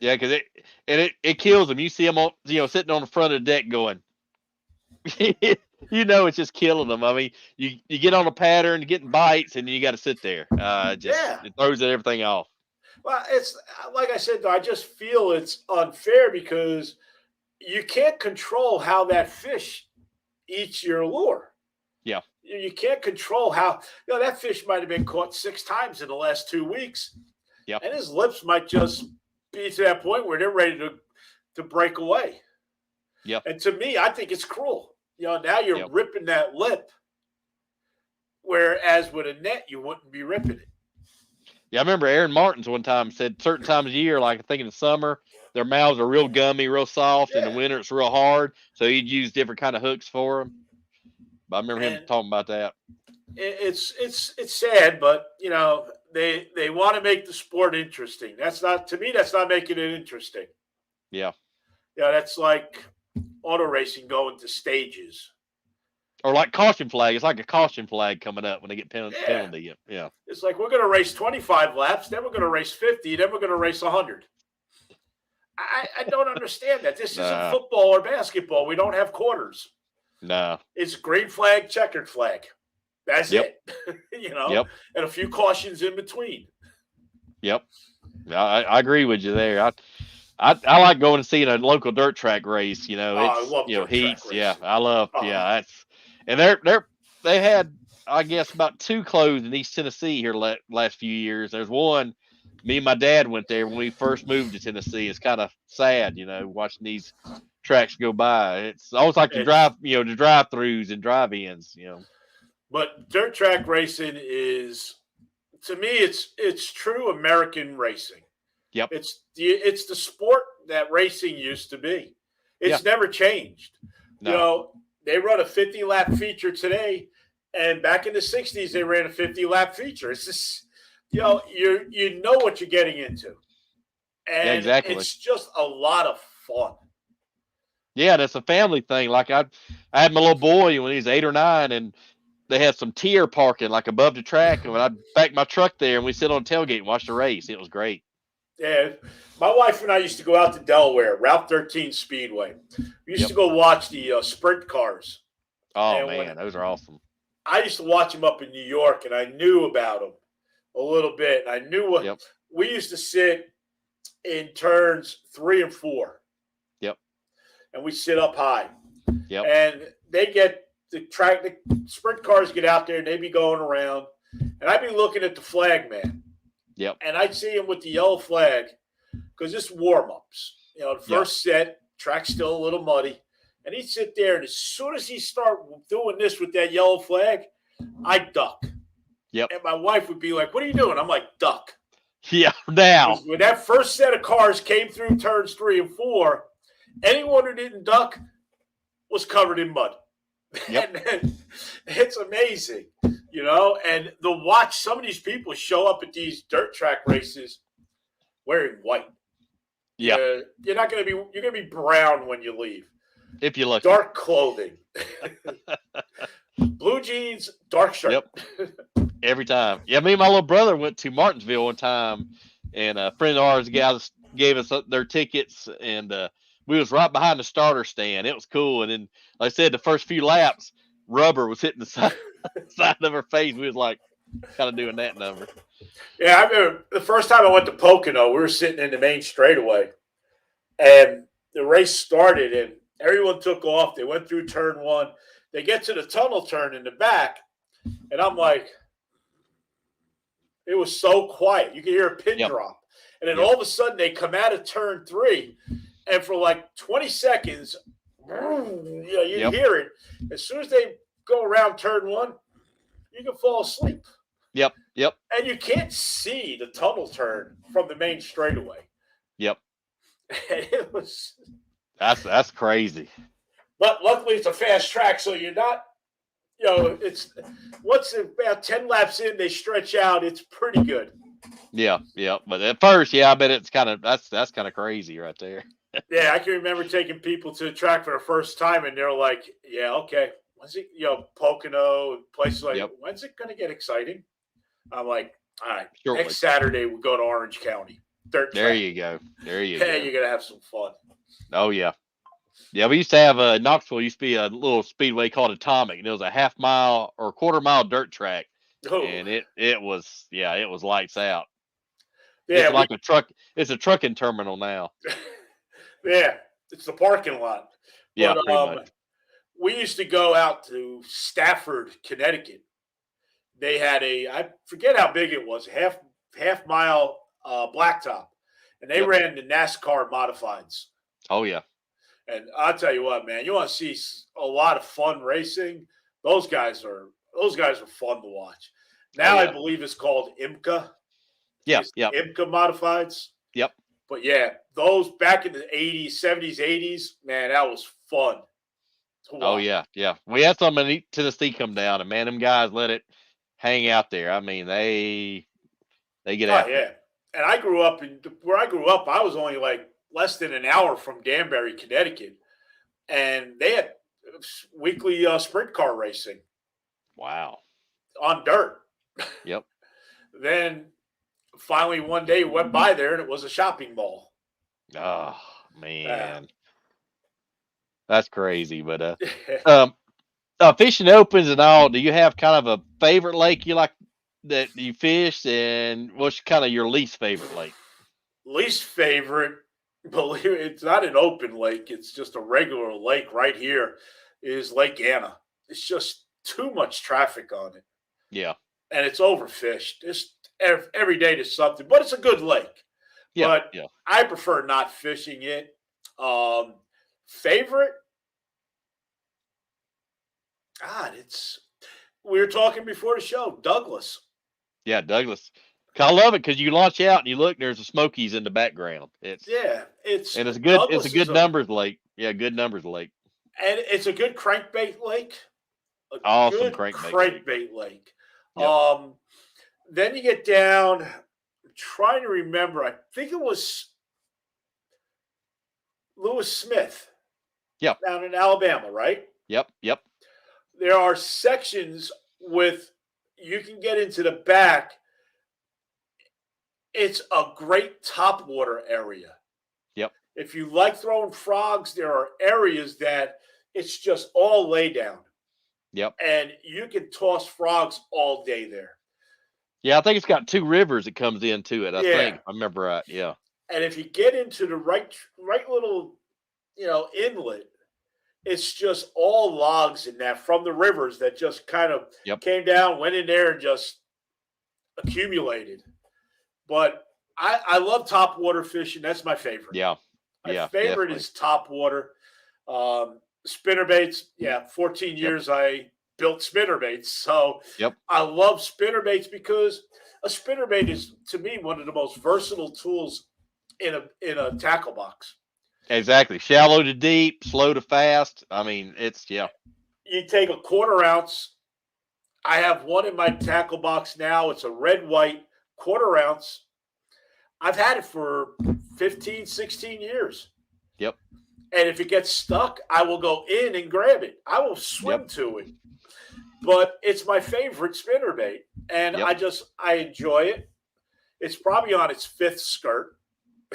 Yeah, because it kills them. You see them on, sitting on the front of the deck going, it's just killing them. You get on a pattern, getting bites, and you got to sit there. It throws everything off. Well, it's like I said, though, I just feel it's unfair because you can't control how that fish eats your lure. Yeah. You can't control how, that fish might have been caught 6 times in the last 2 weeks. Yep. And his lips might just be to that point where they're ready to break away. Yep. And to me, I think it's cruel. Now you're Yep. ripping that lip, whereas with a net, you wouldn't be ripping it. Yeah, I remember Aaron Martins one time said certain times of year, like I think in the summer, their mouths are real gummy, real soft. In the winter, it's real hard. So he'd use different kind of hooks for them. But I remember him talking about that. It's sad, but they want to make the sport interesting. That's not making it interesting. Yeah. That's like auto racing going to stages. Or like caution flag. It's like a caution flag coming up when they get penalty. Yeah. It's like we're going to race 25 laps, then we're going to race 50, then we're going to race 100. I don't understand that. This isn't football or basketball. We don't have quarters. No. It's green flag, checkered flag. That's it. Yep. And a few cautions in between. Yep. I agree with you there. I like going and seeing a local dirt track race. It's I love heats. track Yeah, racing. I love. That's and they had, I guess, about 2 closed in East Tennessee here last few years. There's one. Me and my dad went there when we first moved to Tennessee. It's kind of sad, watching these tracks go by. It's almost like the drive-throughs and drive-ins. But dirt track racing is, to me, it's true American racing. Yep. It's the sport that racing used to be. It's never changed. No. They run a 50-lap feature today, and back in the 60s they ran a 50-lap feature. It's just, you know what you're getting into. And exactly. It's just a lot of fun. Yeah, that's a family thing. Like I had my little boy when he was 8 or 9, and they had some tier parking like above the track, and when I backed my truck there, and we sit on tailgate and watch the race, it was great. Yeah, my wife and I used to go out to Delaware, Route 13 Speedway. We used to go watch the sprint cars. Oh, man, those are awesome. I used to watch them up in New York, and I knew about them a little bit. And I knew what we used to sit in turns 3 and 4. Yep. And we sit up high. Yep. And they get the sprint cars get out there, and they be going around. And I'd be looking at the flag man. Yep. And I'd see him with the yellow flag because it's warm-ups. The first set, track's still a little muddy. And he'd sit there, and as soon as he start doing this with that yellow flag, I'd duck. Yep. And my wife would be like, "What are you doing?" I'm like, "Duck." Yeah, now. When that first set of cars came through turns 3 and 4, anyone who didn't duck was covered in mud. Yep. And it's amazing, and to watch some of these people show up at these dirt track races wearing white. Yeah. You're going to be brown when you leave. If you look. Dark clothing. Blue jeans, dark shirt. Yep. Every time. Yeah, me and my little brother went to Martinsville one time, and a friend of ours gave us their tickets, and we was right behind the starter stand. It was cool. And then, like I said, the first few laps, rubber was hitting the side of her face. We was like kind of doing that number. Yeah, I remember the first time I went to Pocono, we were sitting in the main straightaway, and the race started, and everyone took off. They went through turn 1. They get to the tunnel turn in the back, and I'm like, it was so quiet. You could hear a pin drop. And then all of a sudden, they come out of turn 3, and for like 20 seconds, you hear it. As soon as they go around turn 1, you can fall asleep. Yep. And you can't see the tunnel turn from the main straightaway. Yep. And it was. That's crazy. But luckily, it's a fast track, so you're not. It's once about 10 laps in, they stretch out. It's pretty good. Yeah. But at first, I bet it's kind of that's kind of crazy right there. Yeah, I can remember taking people to the track for the first time, and they're like, "Yeah, okay, when's it? Pocono and places like, when's it going to get exciting?" I'm like, "All right, next Saturday we'll go to Orange County. Dirt track. There you go. There you go. You're gonna have some fun." Oh yeah. Yeah, we used to have Knoxville used to be a little speedway called Atomic, and it was a half-mile or quarter-mile dirt track, and it was lights out. Yeah, it's like a truck. It's a trucking terminal now. Yeah, it's the parking lot. Yeah, pretty much. We used to go out to Stafford, Connecticut. They had I forget how big it was, half mile Blacktop, and they ran the NASCAR modifieds. Oh yeah. And I'll tell you what, man, you want to see a lot of fun racing. Those guys are fun to watch. Now I believe it's called IMCA. Yeah, IMCA modifieds. Yep. But yeah, those back in the 80s, 70s, 80s, man, that was fun. Oh yeah. We had some in Tennessee come down, and man, them guys let it hang out there. I mean, they get after it. And I grew up where I grew up. I was only like less than an hour from Danbury, Connecticut, and they had weekly sprint car racing. Wow. On dirt. Yep. Then finally one day we went by there and it was a shopping mall. Oh man. That's crazy. But fishing opens and all, do you have kind of a favorite lake you like that you fish, and what's kind of your least favorite lake? Least favorite, believe it, it's not an open lake, it's just a regular lake right here, is Lake Anna. It's just too much traffic on it. Yeah. And it's overfished. Just every day there's something, but it's a good lake. Yeah. But I prefer not fishing it. Favorite? God, we were talking before the show, Douglas. Yeah, Douglas. I love it because you launch out and you look, there's the Smokies in the background. It's a good numbers lake. Yeah, good numbers lake. And it's a good crankbait lake. Awesome crankbait lake. Yep. Then you get down, I'm trying to remember, I think it was Lewis Smith. Yep. Down in Alabama, right? Yep. There are sections you can get into the back. It's a great topwater area. Yep. If you like throwing frogs, there are areas that it's just all lay down. Yep. And you can toss frogs all day there. Yeah, I think it's got 2 rivers that comes into it. I think I remember right. Yeah. And if you get into the right little, inlet, it's just all logs in that from the rivers that just kind of came down, went in there, and just accumulated. But I love topwater fishing. That's my favorite. Yeah. My favorite is topwater. Spinnerbaits. 14 years I built spinnerbaits. So I love spinnerbaits because a spinnerbait is, to me, one of the most versatile tools in a tackle box. Exactly. Shallow to deep, slow to fast. I mean, you take a 1/4 ounce. I have one in my tackle box now. It's a red-white 1/4 ounce. I've had it for 15, 16 years. Yep. And if it gets stuck, I will go in and grab it. I will swim to it. But it's my favorite spinnerbait. And I enjoy it. It's probably on its 5th skirt.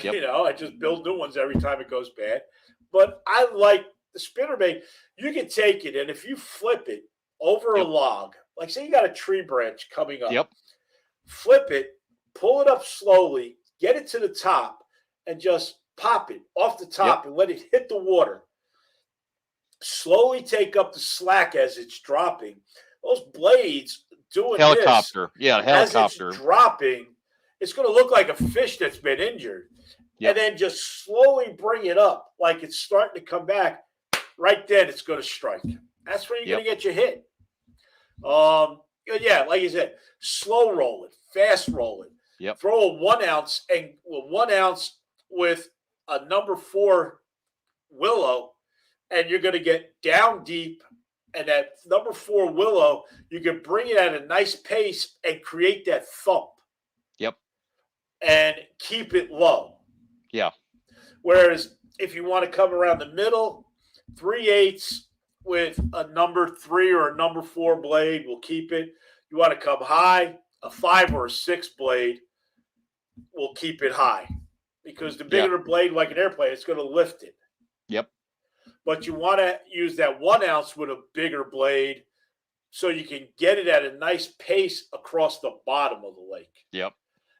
Yep. I just build new ones every time it goes bad. But I like the spinnerbait. You can take it, and if you flip it over a log, like say you got a tree branch coming up, flip it, pull it up slowly, get it to the top, and just pop it off the top and let it hit the water. Slowly take up the slack as it's dropping. Those blades doing helicopter. this. Helicopter. As it's dropping, it's going to look like a fish that's been injured. And then just slowly bring it up like it's starting to come back. Right then, it's going to strike. That's where you're going to get your hit. Like you said, slow roll it, fast roll it. Yep. Throw a 1 ounce and 1 ounce with a number 4 willow, and you're going to get down deep. And that number 4 willow, you can bring it at a nice pace and create that thump. Yep. And keep it low. Yeah. Whereas if you want to come around the middle, 3/8 with a number 3 or a number 4 blade will keep it. You want to come high, a 5 or a 6 blade will keep it high. Because the bigger the blade, like an airplane, it's going to lift it. Yep. But you want to use that 1 ounce with a bigger blade so you can get it at a nice pace across the bottom of the lake. Yep.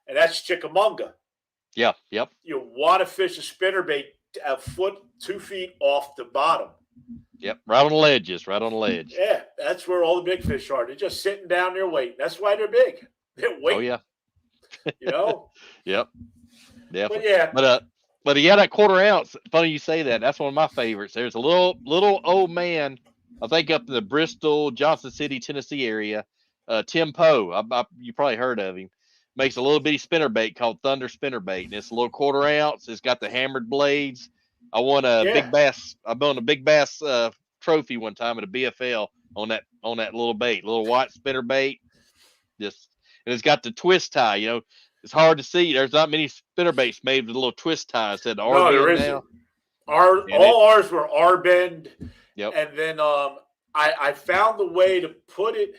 And that's Chickamauga. Yeah. Yep. You want to fish a spinnerbait a foot, 2 feet off the bottom. Yep. Right on the ledge. Yeah. That's where all the big fish are. They're just sitting down there waiting. That's why they're big. They're waiting. Oh, yeah. you know. Yep, But definitely. yeah, But yeah, that quarter ounce. Funny you say that. That's one of my favorites. There's a little old man, I think up in the Bristol, Johnson City, Tennessee area. Tim Poe. You probably heard of him. Makes a little bitty spinnerbait called Thunder Spinnerbait, and it's a little quarter ounce. It's got the hammered blades. I won a yeah. big bass. I won a big bass trophy one time at a BFL on that little bait, little white spinnerbait. Just and it's got the twist tie. It's hard to see. There's not many spinnerbaits made with a little twist tie. It said No, there R-bend isn't. now. And it, Ours were R bend, yep, and then I found the way to put it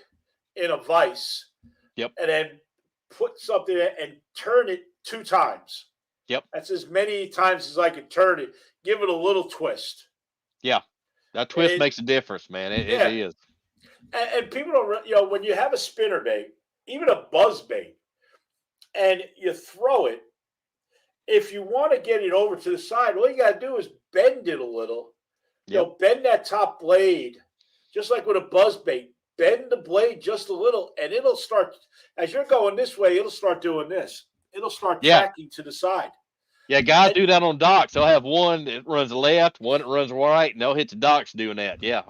in a vise, yep, and then put something in and turn it 2 times. yep, That's as many times as I can turn it. Give it a little twist. yeah. That twist It, makes a difference, man. It yeah, is. and people don't. When you have a spinner bait, even a buzz bait, and you throw it, if you want to get it over to the side, all you got to do is bend it a little. Yep. Bend that top blade, just like with a buzz bait. Bend the blade just a little, and it'll start. As you're going this way, it'll start doing this. It'll start tracking to the side. Yeah, guys do that on docks. They'll have one that runs left, one that runs right, and they'll hit the docks doing that. Yeah,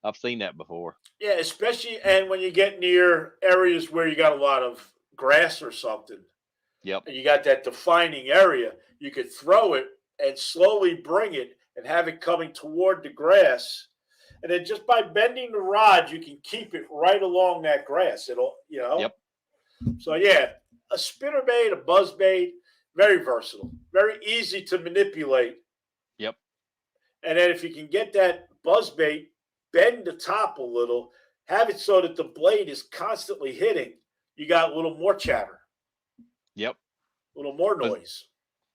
I've seen that before. Yeah, especially and when you get near areas where you got a lot of grass or something. Yep. And you got that defining area, you could throw it and slowly bring it and have it coming toward the grass. And then just by bending the rod, you can keep it right along that grass. Yep. So yeah, a spinnerbait, a buzzbait, very versatile, very easy to manipulate. Yep. And then if you can get that buzzbait, bend the top a little, have it so that the blade is constantly hitting, you got a little more chatter. Yep. A little more noise.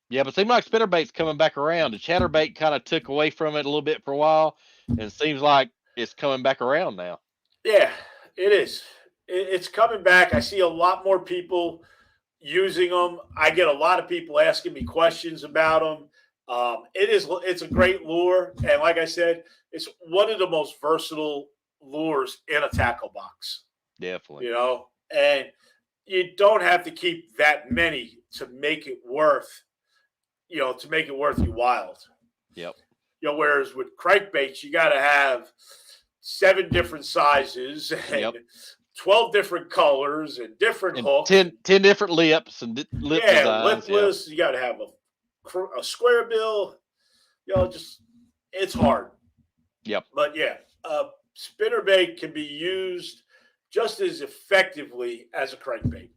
Yeah, but it seems like spinnerbait's coming back around. The chatterbait kind of took away from it a little bit for a while, and it seems like it's coming back around now. Yeah, it is. It's coming back. I see a lot more people using them. I get a lot of people asking me questions about them. It's a great lure, and like I said, it's one of the most versatile lures in a tackle box. Definitely. And you don't have to keep that many to make it worth you wild. Yep. Whereas with crankbaits, you got to have 7 different sizes and 12 different colors and different hooks. 10 different lips and lip designs. Lipless. You got to have a square bill. It's hard. Yep. But yeah, spinnerbait can be used just as effectively as a crankbait.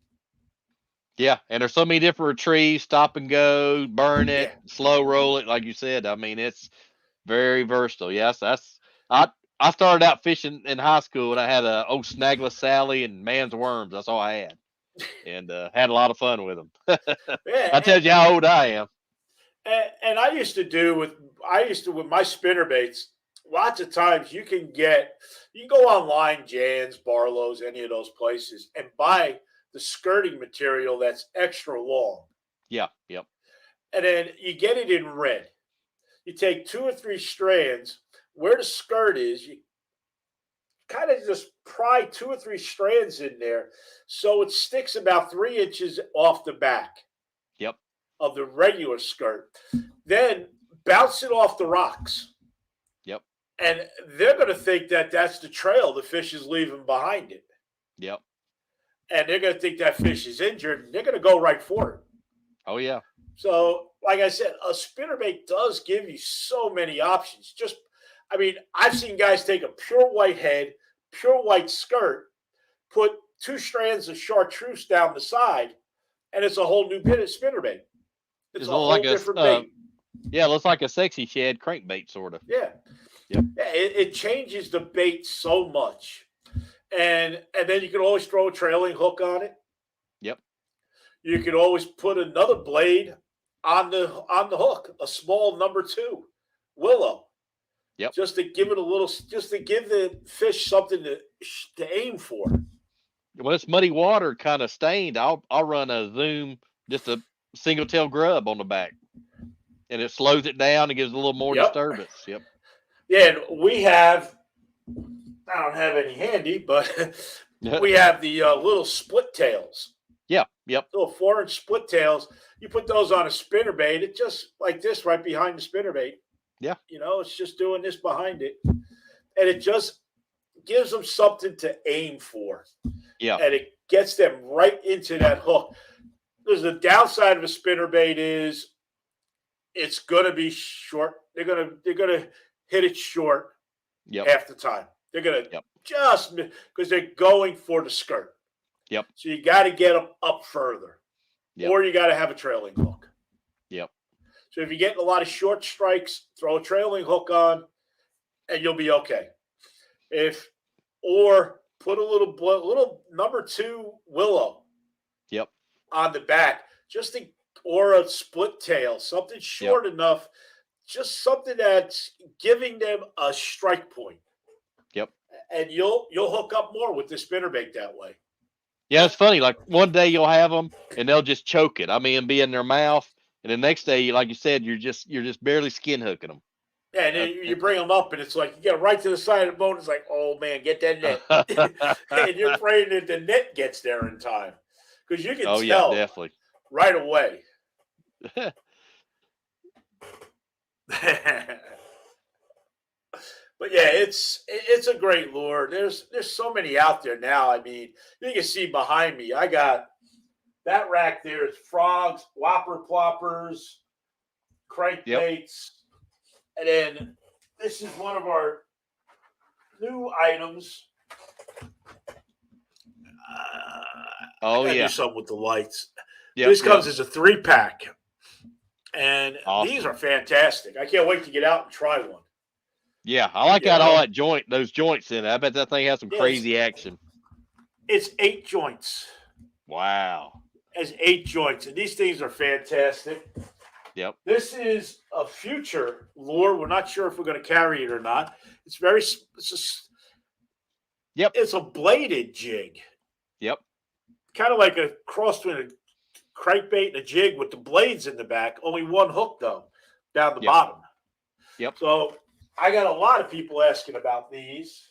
Yeah, and there's so many different retrieves, stop and go, burn it, slow roll it, like you said. I mean, it's very versatile. Yes, I started out fishing in high school, and I had a old Snagless Sally and Man's Worms. That's all I had, and had a lot of fun with them. I tell you how old I am. And I used to with my spinnerbaits. Lots of times you can go online, Jan's, Barlow's, any of those places, and buy the skirting material that's extra long. Yeah, yep. And then you get it in red. You take 2 or 3 strands where the skirt is. You kind of just pry 2 or 3 strands in there so it sticks about 3 inches off the back. Yep. Of the regular skirt. Then bounce it off the rocks. Yep. And they're going to think that that's the trail the fish is leaving behind it. Yep. And they're going to think that fish is injured. And they're going to go right for it. Oh, yeah. So, like I said, a spinnerbait does give you so many options. I've seen guys take a pure white head, pure white skirt, put 2 strands of chartreuse down the side, and it's a whole new spinnerbait. It's a whole different bait. Yeah, it looks like a sexy shad crankbait, sort of. Yeah. Yep. Yeah, it changes the bait so much. And then you can always throw a trailing hook on it. Yep. You can always put another blade on the hook, a small number 2 willow. Yep. Just to give the fish something to aim for. When it's muddy water, kind of stained, I'll run a zoom, just a single tail grub on the back, and it slows it down and gives a little more disturbance. Yep. Yeah, and we have. I don't have any handy, but we have the little split tails. Yeah. Yep. Little 4-inch split tails. You put those on a spinnerbait, it just like this right behind the spinnerbait. Yeah. It's just doing this behind it. And it just gives them something to aim for. Yeah. And it gets them right into that hook. There's the downside of a spinnerbait is it's gonna be short. They're gonna hit it short half the time. They're gonna just because they're going for the skirt. Yep. So you got to get them up further, Yep. or you got to have a trailing hook. Yep. So if you're getting a lot of short strikes, throw a trailing hook on, and you'll be okay. Or put a little number 2 willow. Yep. On the back, or a split tail, something short enough, just something that's giving them a strike point. Yep. And you'll hook up more with the spinnerbait that way. Yeah, it's funny. Like one day you'll have them and they'll just choke it. I mean, be in their mouth, and the next day, like you said, you're just barely skin hooking them. Yeah, and you bring them up, and it's like you get right to the side of the boat. It's like, oh man, get that net, and you're praying that the net gets there in time because you can tell definitely right away. But yeah, it's a great lure. There's so many out there now. I mean, you can see behind me. I got that rack there. It's frogs, whopper ploppers, crankbaits, and then this is one of our new items. Do something with the lights. This comes as a 3-pack, and these are fantastic. I can't wait to get out and try one. Yeah, I like those joints in it. I bet that thing has some crazy action. It's 8 joints. Wow. It's 8 joints, and these things are fantastic. Yep. This is a future lure. We're not sure if we're going to carry it or not. It's a bladed jig. Yep. Kind of like a cross between a crankbait and a jig with the blades in the back. Only one hook, though, down the bottom. Yep. So I got a lot of people asking about these.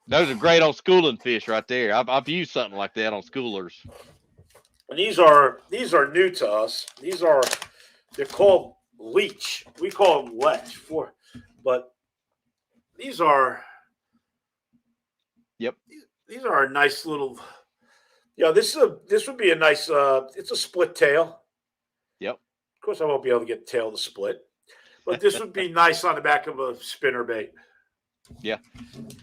Those are great on schooling fish right there. I've used something like that on schoolers. And these are new to us. They're called leech. We call them lech but these are. Yep. These are a nice little. This would be a nice. It's a split tail. Yep. Of course, I won't be able to get the tail to split, but this would be nice on the back of a spinnerbait. Yeah.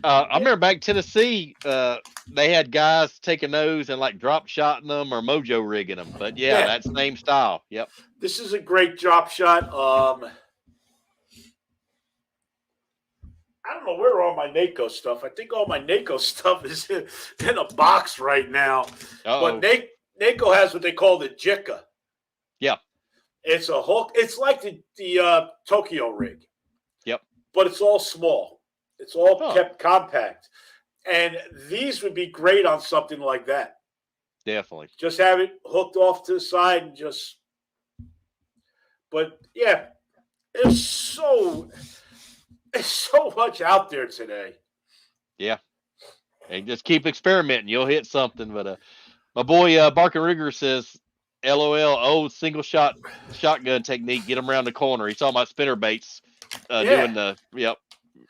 I remember back in Tennessee, they had guys taking those and like drop shotting them or mojo rigging them. But that's the same style. Yep. This is a great drop shot. I don't know where all my NACO stuff. I think all my NACO stuff is in a box right now. Uh-oh. But NACO has what they call the Jika. Yeah. It's a hook. It's like the Tokyo rig. Yep. But it's all small. It's all kept compact. And these would be great on something like that. Definitely. Just have it hooked off to the side and just. But yeah, it's so much out there today. Yeah. And just keep experimenting. You'll hit something. But my boy Barker Rigger says, LOL, old single shotgun technique. Get them around the corner. He's talking about spinner baits. Doing the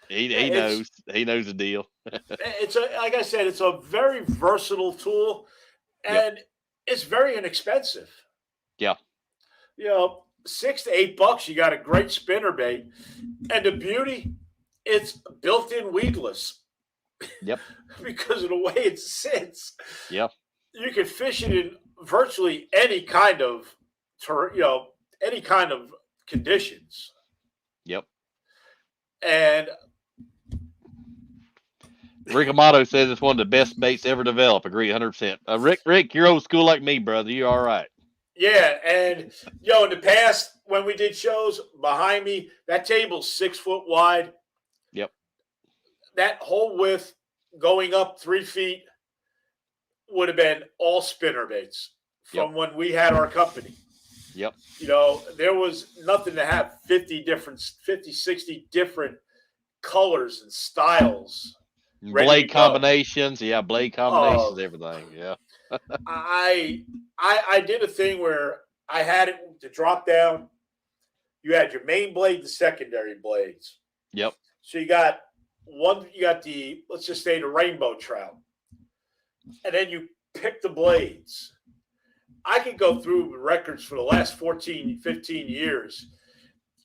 He knows. He knows the deal. Like I said, it's a very versatile tool, and it's very inexpensive. Yeah. $6 to $8, you got a great spinnerbait, and the beauty, it's built-in weedless. Yep. Because of the way it sits. Yeah. You can fish it in virtually any kind of conditions. Yep. And Rick Amato says it's one of the best baits ever developed. Agree 100%. Rick, you're old school like me, brother. You're all right. Yeah, and in the past when we did shows behind me, that table's 6 foot wide. Yep. That whole width going up 3 feet would have been all spinner baits from when we had our company. Yep. There was nothing to have 50, 60 different colors and styles Blade to go. combinations. Yeah, blade combinations, everything. Yeah. I did a thing where I had it to drop down. You had your main blade, the secondary blades. Yep. So you got the, let's just say, the rainbow trout. And then you pick the blades. I could go through records for the last 14, 15 years.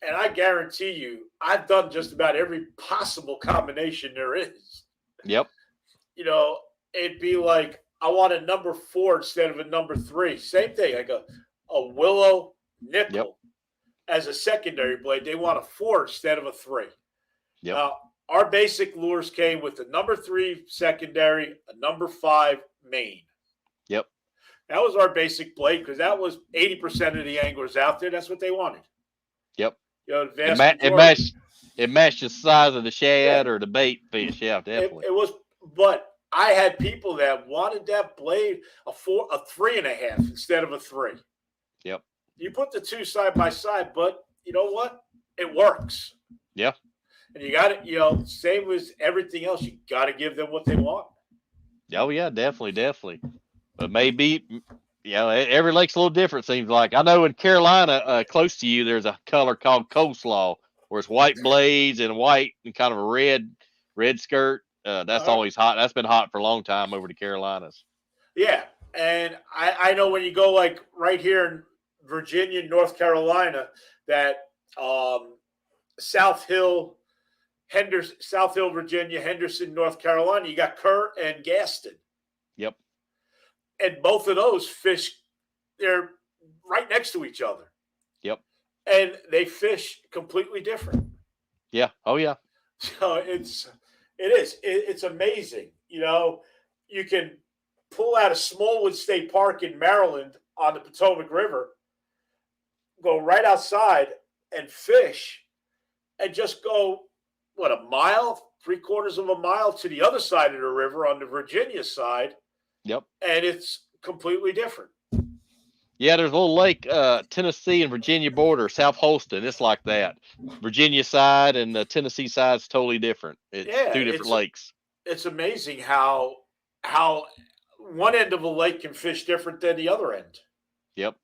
And I guarantee you, I've done just about every possible combination there is. Yep. It'd be like, I want a number 4 instead of a number 3. Same thing, like a willow nickel. Yep. As a secondary blade. They want a 4 instead of a 3. Yep. Now, our basic lures came with a number 3 secondary, a number 5 main. Yep. That was our basic blade because that was 80% of the anglers out there. That's what they wanted. Yep. It matched the size of the shad or the bait fish. Yeah, definitely. It was, but I had people that wanted that blade a 3.5 instead of a 3. Yep. You put the two side by side, but you know what? It works. Yeah. And you got to, same as everything else, you got to give them what they want. Oh, yeah, definitely. But maybe, every lake's a little different, seems like. I know in Carolina, close to you, there's a color called coleslaw, where it's white blades and white and kind of a red skirt. That's always hot. That's been hot for a long time over the Carolinas. Yeah. And I know when you go like right here in Virginia, North Carolina, that South Hill, Virginia, Henderson, North Carolina, you got Kerr and Gaston. Yep. And both of those fish, they're right next to each other. Yep. And they fish completely different. Yeah. Oh, yeah. So it's amazing. You can pull out of Smallwood State Park in Maryland on the Potomac River, go right outside and fish, and just go, a mile, 3/4 of a mile to the other side of the river on the Virginia side. Yep. And it's completely different. Yeah, there's a little lake, Tennessee and Virginia border, South Holston. It's like that. Virginia side and the Tennessee side is totally different. It's two different lakes. It's amazing how one end of a lake can fish different than the other end. Yep.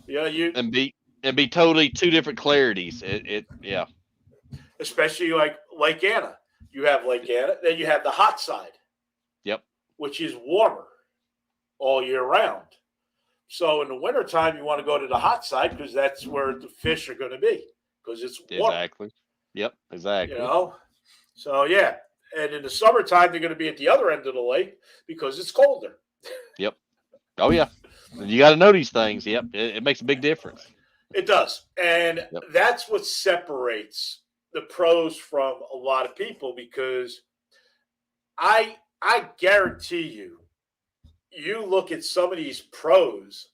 Yeah, and be totally two different clarities. Yeah. Especially like Lake Anna. You have Lake Anna, then you have the hot side. Yep. Which is warmer all year round. So in the wintertime, you want to go to the hot side because that's where the fish are going to be because it's warm. Exactly. Yep, exactly. So yeah. And in the summertime, they're going to be at the other end of the lake because it's colder. Yep. Oh, yeah. You got to know these things. Yep. It makes a big difference. It does. And that's what separates the pros from a lot of people because I guarantee you look at some of these pros,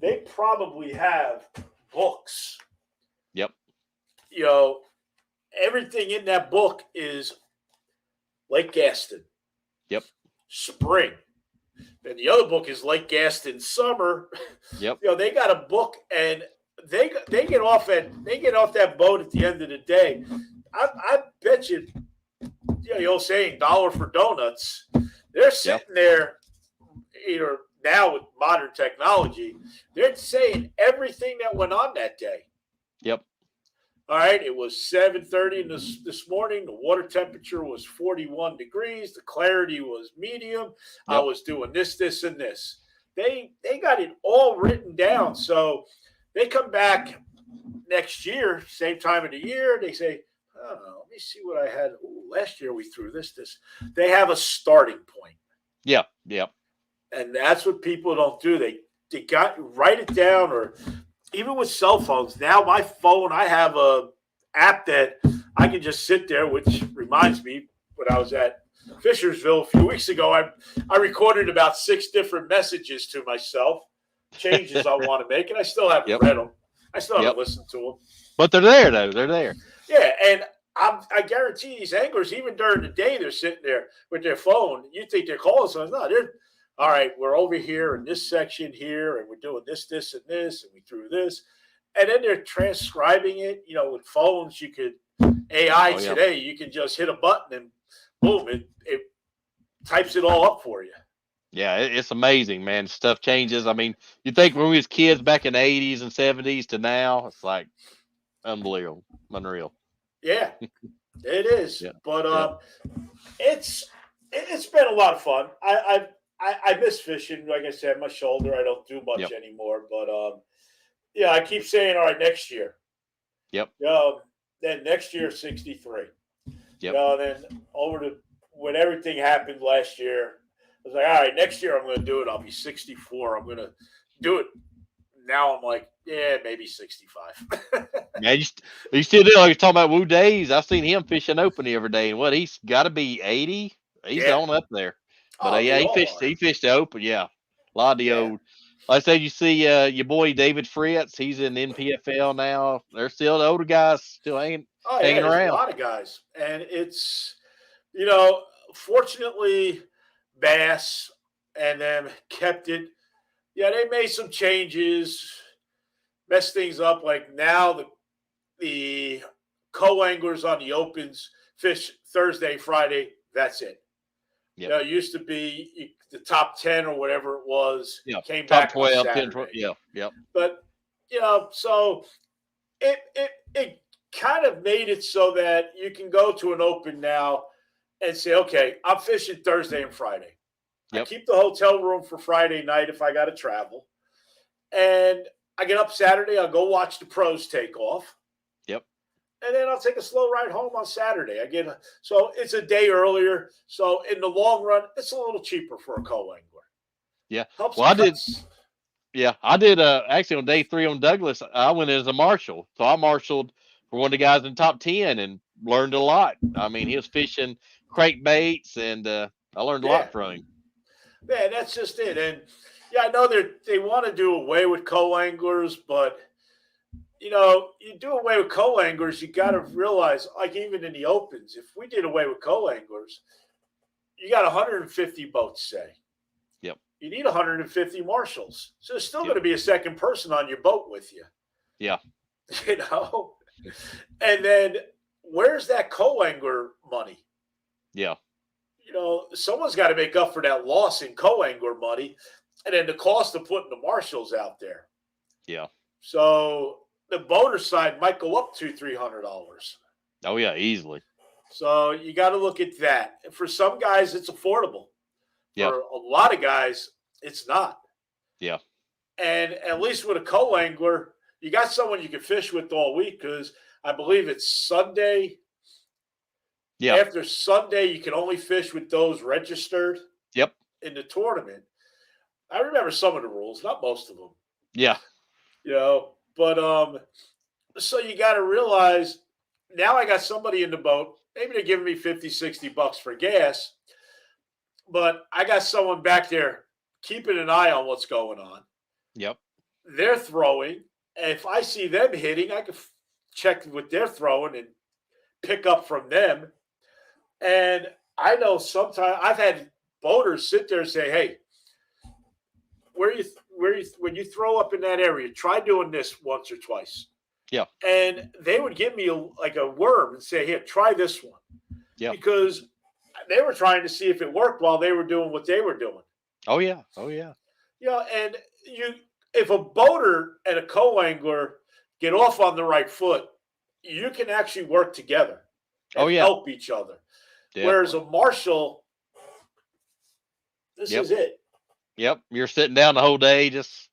they probably have books. Yep. Everything in that book is Lake Gaston. Yep. Spring. And the other book is Lake Gaston Summer. Yep. They got a book and they get off that boat at the end of the day. I bet you, the old saying, dollar for donuts. They're sitting there, either now with modern technology, they're saying everything that went on that day. Yep. All right, it was 7:30 this morning. The water temperature was 41 degrees. The clarity was medium. Yep. I was doing this, and this. They got it all written down. So they come back next year, same time of the year. They say, let me see what I had. Ooh, last year we threw this. They have a starting point. Yeah, yeah. And that's what people don't do. They write it down, or even with cell phones. Now my phone, I have a app that I can just sit there, which reminds me when I was at Fishersville a few weeks ago, I recorded about 6 different messages to myself, changes I want to make, and I still haven't read them. I still haven't listened to them. But they're there, though. They're there. Yeah, and I guarantee these anglers, even during the day, they're sitting there with their phone. You think they're calling someone. No, they're, all right, we're over here in this section here, and we're doing this, and this, and we threw this. And then they're transcribing it. With phones, you could, AI today, you can just hit a button and boom, it types it all up for you. Yeah, it's amazing, man. Stuff changes. I mean, you think when we was kids back in the 80s and 70s to now, it's like unbelievable, unreal. Yeah, it is. Yeah, But yep, it's been a lot of fun. I miss fishing. Like I said, my shoulder, I don't do much yep, anymore. But yeah, I keep saying, all right, next year. yep, Then next year, 63. yep. Then when everything happened last year, I was like, all right, next year I'm going to do it. I'll be 64. I'm going to do it. Now I'm like, yeah, maybe 65. Man, you still do like you're talking about Woo Days. I've seen him fishing open every day, and what he's got to be 80. He's Yeah. on up there. But Oh, yeah, they he all fished. are. He fished the open. Yeah, a lot of the Yeah. old. Like I said, you see your boy David Fritz. He's in NPFL now. They're still the older guys still Oh, yeah. hanging There's a around. lot of guys. And it's, fortunately, Bass and them kept it. Yeah, they made some changes, messed things up. Like now the co-anglers on the opens fish Thursday, Friday. That's it. Yep. It used to be the top 10 or whatever it was Yeah. came Top back on 12, 10, Saturday. 12. Yeah. Yep. But so it kind of made it so that you can go to an open now and say, okay, I'm fishing Thursday and Friday. Yep. I keep the hotel room for Friday night if I got to travel. And I get up Saturday, I'll go watch the pros take off. Yep. And then I'll take a slow ride home on Saturday. So it's a day earlier. So in the long run, it's a little cheaper for a co-angler. Yeah. Helps. Well, I did. Yeah, I did. Actually, on day 3 on Douglas, I went as a marshal. So I marshaled for one of the guys in the top 10 and learned a lot. I mean, he was fishing crankbaits, and I learned a lot from him. Yeah, that's just it. And yeah, I know they want to do away with co-anglers, but you do away with co-anglers, you got to realize, like even in the opens, if we did away with co-anglers, you got 150 boats, say. Yep. You need 150 marshals. So there's still going to be a second person on your boat with you. Yeah. And then where's that co-angler money? Yeah. Someone's got to make up for that loss in co-angler money, and then the cost of putting the marshals out there. Yeah. So the boater side might go up $200-300. Oh yeah, easily. So you got to look at that. For some guys, it's affordable. Yeah. For a lot of guys, it's not. Yeah. And at least with a co-angler, you got someone you can fish with all week, because I believe it's Sunday. Yeah. After Sunday, you can only fish with those registered. Yep. In the tournament. I remember some of the rules, not most of them. Yeah. But so you got to realize, now I got somebody in the boat. Maybe they're giving me $50-$60 for gas, but I got someone back there keeping an eye on what's going on. Yep. They're throwing. And if I see them hitting, I can check what they're throwing and pick up from them. And I know sometimes I've had boaters sit there and say, hey, when you throw up in that area, try doing this once or twice. Yeah. And they would give me a worm and say, here, try this one. Yeah. Because they were trying to see if it worked while they were doing what they were doing. Oh yeah. Oh yeah. And if a boater and a co-angler get off on the right foot, you can actually work together and help each other. Definitely. Whereas a marshal, this is it. Yep. You're sitting down the whole day just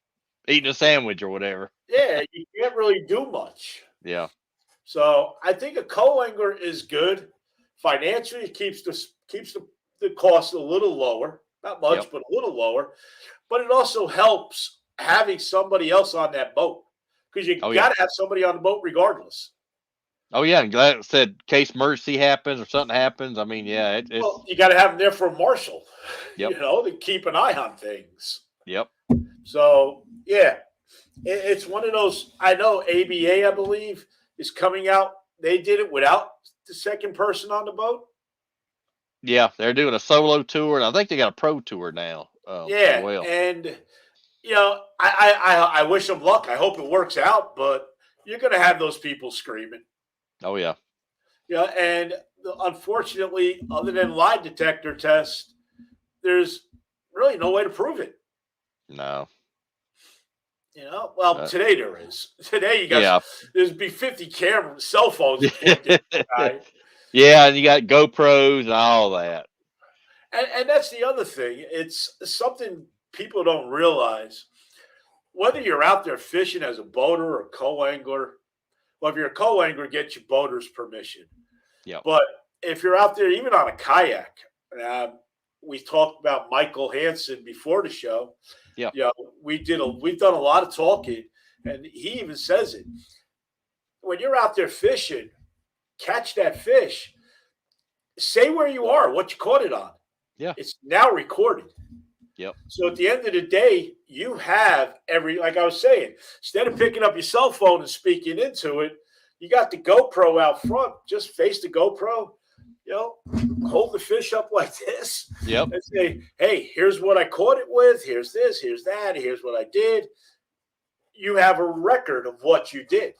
eating a sandwich or whatever. Yeah, you can't really do much. Yeah. So I think a co-angler is good. Financially, it keeps the cost a little lower. Not much, but a little lower. But it also helps having somebody else on that boat, because you got to have somebody on the boat regardless. Oh yeah, and glad it said case emergency happens or something happens. I mean, yeah, well, you got to have them there for a marshal, to keep an eye on things. Yep. So yeah, it's one of those. I know ABA, I believe, is coming out. They did it without the second person on the boat. Yeah, they're doing a solo tour, and I think they got a pro tour now. Yeah, well. And I wish them luck. I hope it works out, but you're going to have those people screaming. Oh yeah. Yeah, and unfortunately, other than lie detector tests, there's really no way to prove it. No. Well, today there is. Today Yeah. there's be 50 camera cell phones to point this guy. Yeah, and you got GoPros and all that. And that's the other thing. It's something people don't realize. Whether you're out there fishing as a boater or co-angler, well, if you're a co-angler, get your boater's permission. Yep. But if you're out there, even on a kayak, we talked about Michael Hansen before the show. Yeah. We've done a lot of talking, and he even says it. When you're out there fishing, catch that fish. Say where you are, what you caught it on. Yeah. It's now recorded. Yep. So at the end of the day, you have like I was saying, instead of picking up your cell phone and speaking into it, you got the GoPro out front. Just face the GoPro, hold the fish up like this. Yep. And say, hey, here's what I caught it with. Here's this, here's that, here's what I did. You have a record of what you did.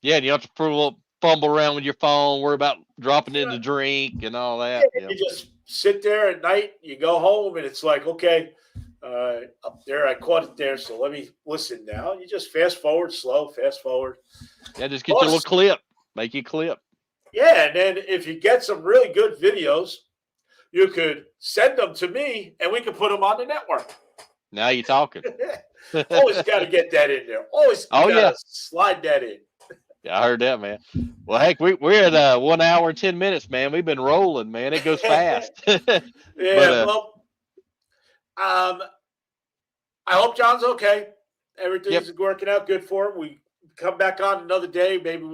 Yeah, and you don't have to fumble around with your phone, worry about dropping it in the drink and all that. Yeah, you just sit there at night, you go home, and it's like, okay, up there, I caught it there, so let me listen now. You just fast forward, fast forward. Yeah, just get your little clip. Make your clip. Yeah, and then if you get some really good videos, you could send them to me, and we could put them on the network. Now you're talking. Always got to get that in there. Always slide that in. Yeah, I heard that, man. Well, heck, we're at 1 hour and 10 minutes, man. We've been rolling, man. It goes fast. I hope John's okay. Everything's working out good for him. We come back on another day. Maybe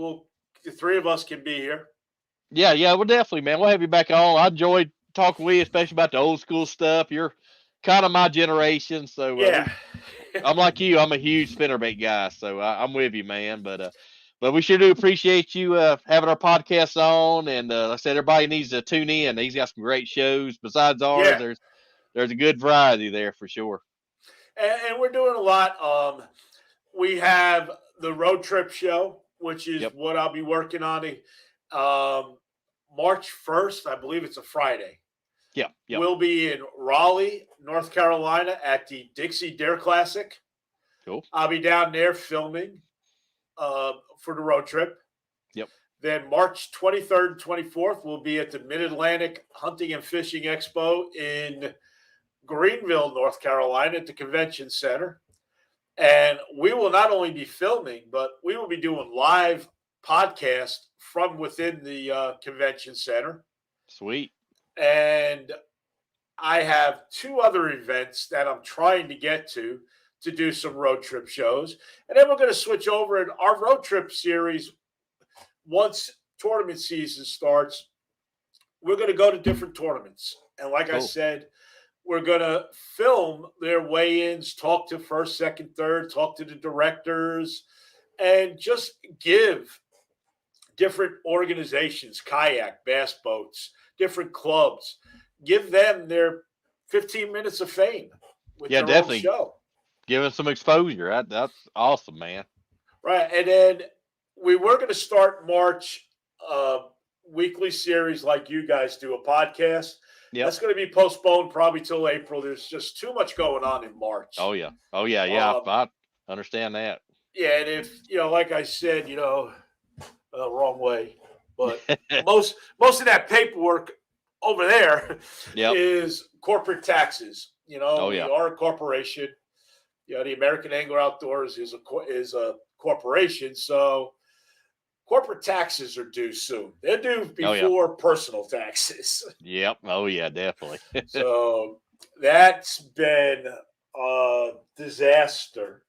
the three of us can be here. Yeah, well, definitely, man. We'll have you back on. I enjoyed talking with you, especially about the old school stuff. You're kind of my generation, so I'm like you. I'm a huge spinnerbait guy, so I'm with you, man. But we sure do appreciate you having our podcast on, and like I said, everybody needs to tune in. He's got some great shows besides ours. There's a good variety there for sure. And we're doing a lot. We have the road trip show, which is what I'll be working on. March 1st, I believe it's a Friday. Yeah. We'll be in Raleigh, North Carolina at the Dixie Dare Classic. Cool. I'll be down there filming for the road trip. Yep. Then March 23rd and 24th, we'll be at the Mid-Atlantic Hunting and Fishing Expo in Greenville, North Carolina at the Convention Center. And we will not only be filming, but we will be doing live podcasts from within the Convention Center. Sweet. And I have two other events that I'm trying to get to do some road trip shows. And then we're going to switch over in our road trip series. Once tournament season starts, we're going to go to different tournaments. And like I said, we're going to film their weigh-ins, talk to first, second, third, talk to the directors, and just give different organizations, kayak, bass boats, different clubs, give them their 15 minutes of fame with their definitely. Own show. Give us some exposure. That's awesome, man. Right. And then we were going to start March weekly series like you guys do, a podcast. Yep. That's going to be postponed probably till April. There's just too much going on in March. Oh, yeah. I understand that. Yeah, and if, like I said, wrong way. But most of that paperwork over there is corporate taxes. We are a corporation. The American Angler Outdoors is a corporation, so corporate taxes are due soon. They're due before personal taxes. Yep. Oh yeah, definitely. So that's been a disaster.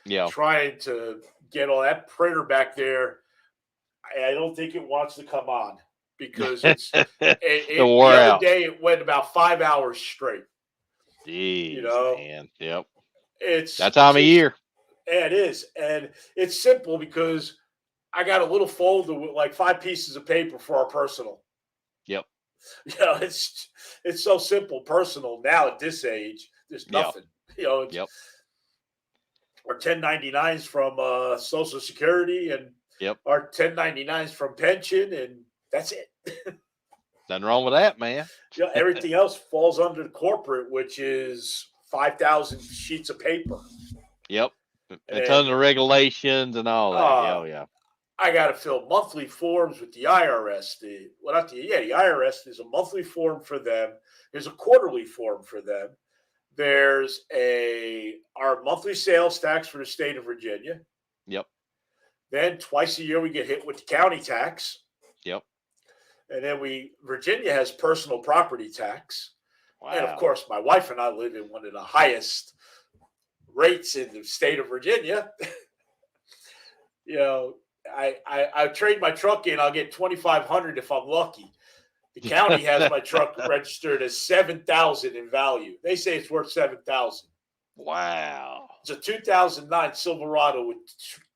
Yeah. Trying to get all that printer back there. I don't think it wants to come on because it's the other day it went about 5 hours straight. Jeez, man. Yep. It's that time of year. Yeah, it is. And it's simple because I got a little folder with like 5 pieces of paper for our personal. Yep. It's so simple, personal now at this age. There's nothing. Yep. Or 1099s from Social Security, and Yep. our 1099s from pension, and that's it. Nothing wrong with that, man. Everything else falls under the corporate, which is 5,000 sheets of paper. Yep. A And ton of regulations and all that. Yeah, yeah. I got to fill monthly forms with the IRS. The IRS is a monthly form for them. There's a quarterly form for them. There's our monthly sales tax for the state of Virginia. Yep. Then twice a year we get hit with the county tax. Yep. And then Virginia has personal property tax. Wow. And of course, my wife and I live in one of the highest rates in the state of Virginia. I trade my truck in, I'll get $2,500 if I'm lucky. The county has my truck registered as $7,000 in value. They say it's worth $7,000. Wow. It's a 2009 Silverado with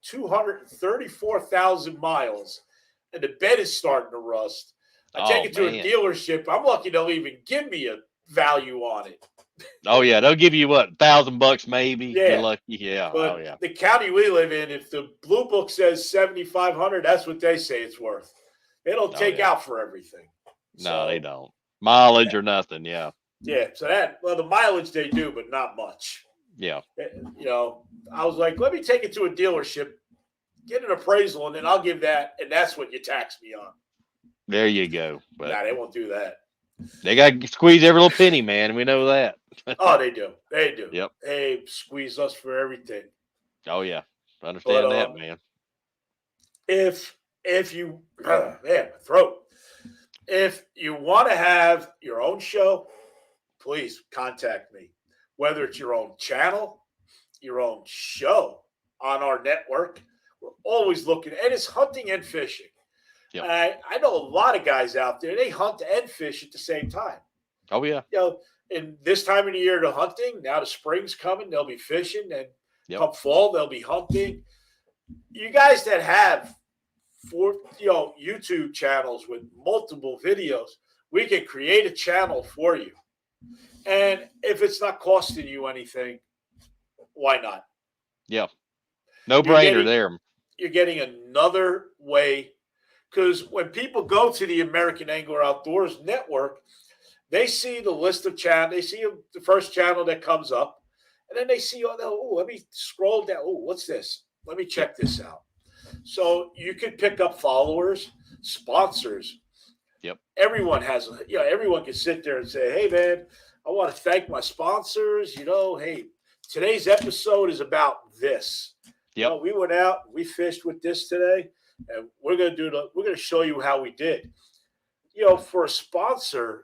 234,000 miles, and the bed is starting to rust. I take it to a dealership. I'm lucky they'll even give me a value on it. Oh yeah, they'll give you what, $1,000 maybe. Yeah, you're lucky. Yeah. But the county we live in, if the blue book says 7,500, that's what they say it's worth. They don't take out for everything. No, they don't. Mileage or nothing. Yeah. Yeah. So the mileage they do, but not much. Yeah. I was like, let me take it to a dealership, get an appraisal, and then I'll give that, and that's what you tax me on. There you go. But they won't do that. They got to squeeze every little penny, man. We know that. Oh, they do. They do. Yep. They squeeze us for everything. Oh yeah, understand that, man. If you, man, my throat. If you want to have your own show, please contact me. Whether it's your own channel, your own show on our network, we're always looking. And it's hunting and fishing. Yep. I know a lot of guys out there, they hunt and fish at the same time. Oh, yeah. In this time of the year, the hunting, now the spring's coming, they'll be fishing. And come fall, they'll be hunting. You guys that have YouTube channels with multiple videos, we can create a channel for you. And if it's not costing you anything, why not? Yeah. No brainer there. You're getting another way. Because when people go to the American Angler Outdoors Network, they see the list of channels. They see the first channel that comes up. And then they see, let me scroll down. Oh, what's this? Let me check this out. So you can pick up followers, sponsors. Yep. Everyone has, everyone can sit there and say, hey, man, I want to thank my sponsors. Hey, today's episode is about this. Yep. We went out, we fished with this today. And we're going to show you how we did. For a sponsor,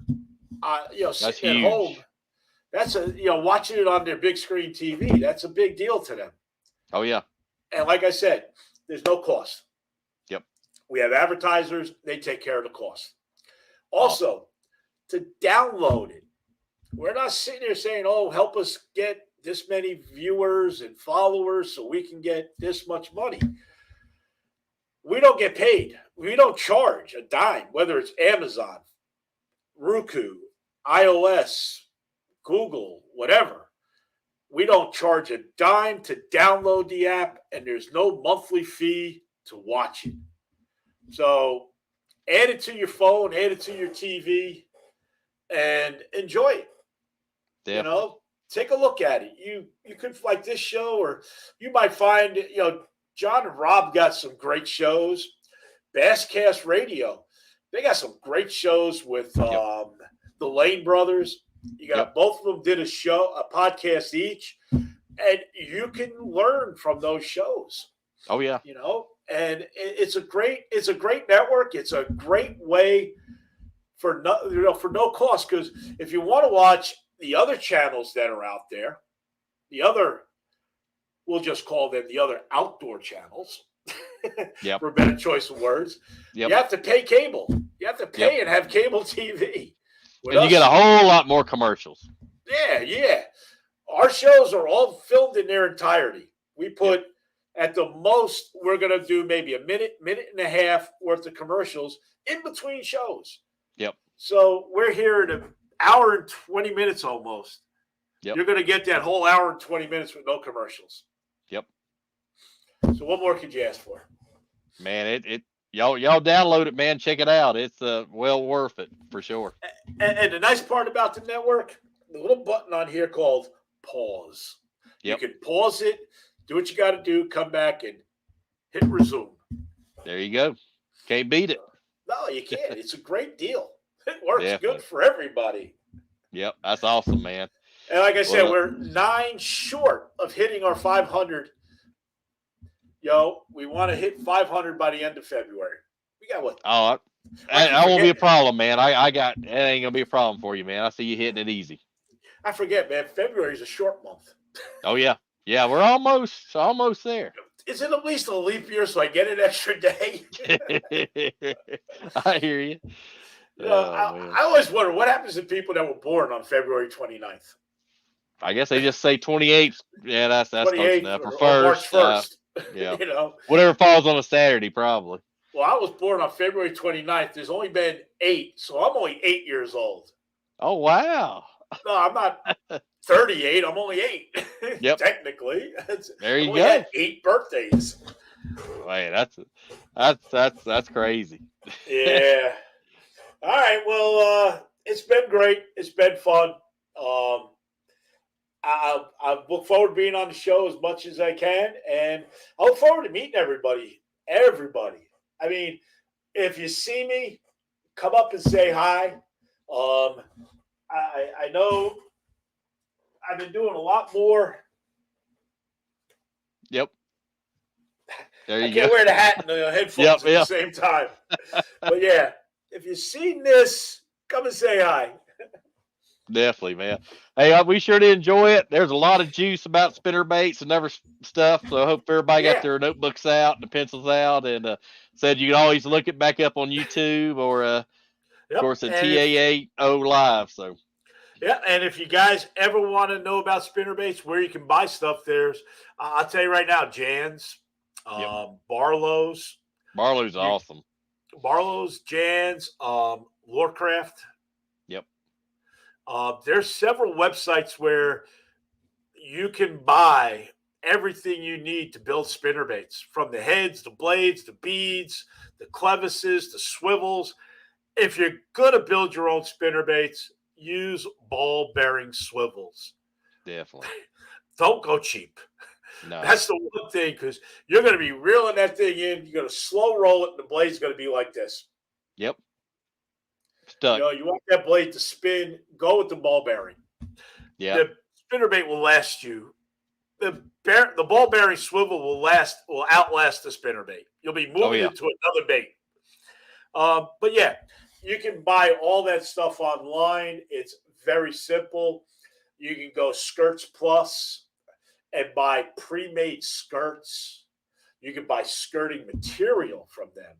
that's sitting huge. at home, that's watching it on their big screen TV. That's a big deal to them. Oh yeah. And like I said, there's no cost. Yep. We have advertisers; they take care of the cost. Also, to download it, we're not sitting there saying, "Oh, help us get this many viewers and followers so we can get this much money." We don't get paid. We don't charge a dime, whether it's Amazon, Roku, iOS, Google, whatever. We don't charge a dime to download the app, and there's no monthly fee to watch it. So add it to your phone, add it to your TV, and enjoy it. Definitely. Take a look at it. You could like this show, or you might find, John and Rob got some great shows. Basscast Radio, they got some great shows with the Lane brothers. You got both of them did a podcast each, and you can learn from those shows. Oh yeah, and it's a great network. It's a great way for no cost, because if you want to watch the other channels that are out there, we'll just call them the other outdoor channels, for a better choice of words. Yep. You have to pay cable. You have to pay and have cable TV. And you get a whole lot more commercials. Yeah. Our shows are all filmed in their entirety. We put, at the most, we're going to do maybe a minute and a half worth of commercials in between shows. Yep. So we're here in an hour and 20 minutes almost. Yep. You're going to get that whole hour and 20 minutes with no commercials. Yep. So what more could you ask for? Man, y'all download it, man. Check it out. It's well worth it for sure. And the nice part about the network, the little button on here called pause. Yep. You can pause it, do what you got to do, come back and hit resume. There you go. Can't beat it. No, you can't. It's a great deal. It works Definitely. good for everybody. Yep, that's awesome, man. And like I said, Well, we're 9 short of hitting our 500. We want to hit 500 by the end of February. We got what? Oh, that won't be a problem, man. I got that ain't gonna be a problem for you, man. I see you hitting it easy. I forget, man. February is a short month. Oh yeah, we're almost there. Is it at least a leap year so I get an extra day? I hear you. I always wonder what happens to people that were born on February 29th. I guess they just say 28th. Yeah, that's close enough. Or first, March 1st. Yeah. Whatever falls on a Saturday, probably. Well, I was born on February 29th. There's only been 8, so I'm only 8 years old. Oh, wow. No, I'm not 38. I'm only 8. Yep. Technically. There you go. Had 8 birthdays. Wait, that's crazy. Yeah. All right. Well, it's been great. It's been fun. I look forward to being on the show as much as I can, and I look forward to meeting everybody. Everybody. I mean, if you see me, come up and say hi. I know I've been doing a lot more. Yep. There you I can't go. wear the hat and the headphones at the same time. But yeah, if you've seen this, come and say hi. Definitely, man. Hey, we sure did enjoy it. There's a lot of juice about spinner baits and other stuff. So I hope everybody got their notebooks out and the pencils out, and said you can always look it back up on YouTube or, of course, at TAAO Live. So. Yeah, and if you guys ever want to know about spinner baits, where you can buy stuff, there's, I'll tell you right now, Jan's, Barlow's. Barlow's awesome. Barlow's, Jan's, Lorecraft. Yep. There's several websites where you can buy everything you need to build spinner baits, from the heads, the blades, the beads, the clevises, the swivels. If you're going to build your own spinner baits, use ball bearing swivels. Definitely. Don't go cheap. No. That's the one thing, because you're going to be reeling that thing in. You're going to slow roll it, and the blade's going to be like this. Yep. Stuck. You want that blade to spin, go with the ball bearing. Yeah. The spinner bait will last you. The ball bearing swivel will outlast the spinner bait. You'll be moving it to another bait. But yeah, you can buy all that stuff online. It's very simple. You can go Skirts Plus and buy pre-made skirts. You can buy skirting material from them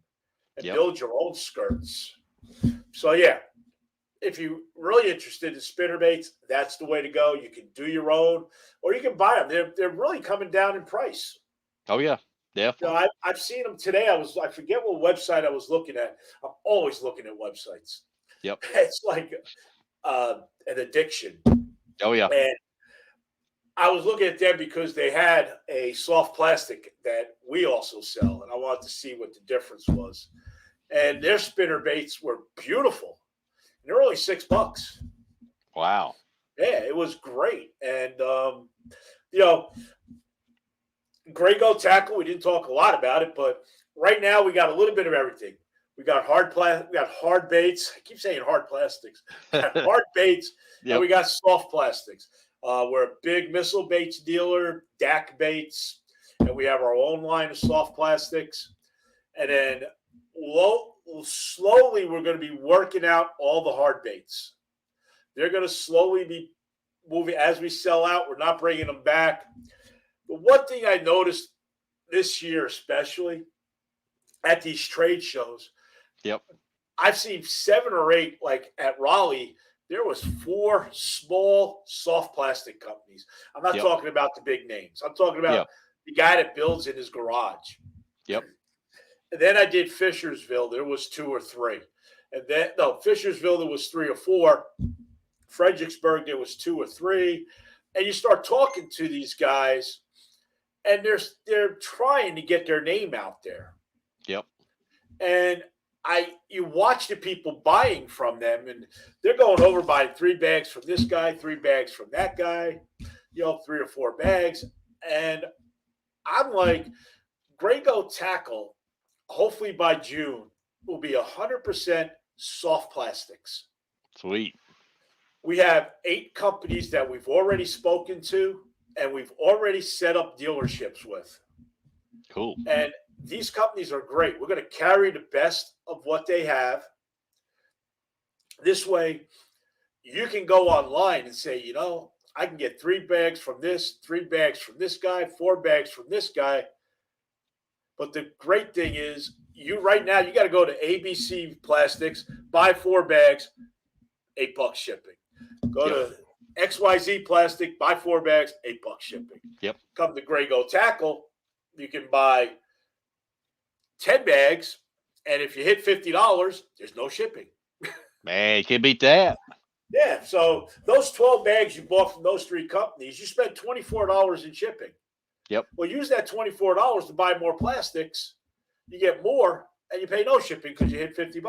and build your own skirts. So yeah, if you're really interested in spinner baits, that's the way to go. You can do your own, or you can buy them. They're really coming down in price. Oh yeah, definitely. I've seen them today. I forget what website I was looking at. I'm always looking at websites. Yep. It's like an addiction. Oh yeah. And I was looking at them because they had a soft plastic that we also sell, and I wanted to see what the difference was. And their spinner baits were beautiful. And they're only $6. Wow. Yeah, it was great. And Gray Goat Tackle, we didn't talk a lot about it, but right now we got a little bit of everything. We got hard baits. I keep saying hard plastics. Hard baits, and we got soft plastics. We're a big missile baits dealer, DAC baits, and we have our own line of soft plastics. And then slowly we're going to be working out all the hard baits. They're going to slowly be moving as we sell out. We're not bringing them back. The one thing I noticed this year, especially at these trade shows, I've seen 7 or 8, like at Raleigh, there was 4 small soft plastic companies. I'm not talking about the big names. I'm talking about the guy that builds in his garage. Yep. And then I did Fishersville. There was 2 or 3. And then, Fishersville, there was 3 or 4. Fredericksburg, there was 2 or 3. And you start talking to these guys, and they're trying to get their name out there. And you watch the people buying from them, and they're going over buying 3 bags from this guy, 3 bags from that guy, 3 or 4 bags. And I'm like, Grago tackle, hopefully by June, will be 100% soft plastics. Sweet. We have 8 companies that we've already spoken to and we've already set up dealerships with. Cool. And these companies are great. We're going to carry the best of what they have. This way, you can go online and say, I can get 3 bags from this, 3 bags from this guy, 4 bags from this guy. But the great thing is, right now, you got to go to ABC Plastics, buy 4 bags, $8 shipping. Go to XYZ Plastic, buy 4 bags, $8 shipping. Yep. Come to Grago Tackle, you can buy 10 bags, and if you hit $50, there's no shipping. Man, you can't beat that. Yeah, so those 12 bags you bought from those 3 companies, you spent $24 in shipping. Yep. Well, use that $24 to buy more plastics. You get more, and you pay no shipping because you hit $50.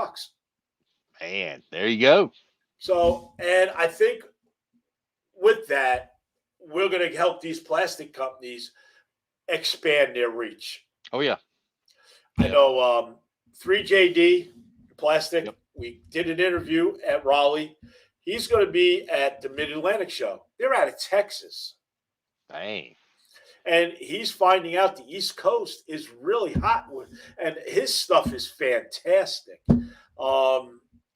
Man, there you go. So, and I think with that, we're going to help these plastic companies expand their reach. Oh, yeah. I know 3JD Plastic, Yep. We did an interview at Raleigh. He's going to be at the Mid-Atlantic show. They're out of Texas. Dang. And he's finding out the East Coast is really hot. And his stuff is fantastic.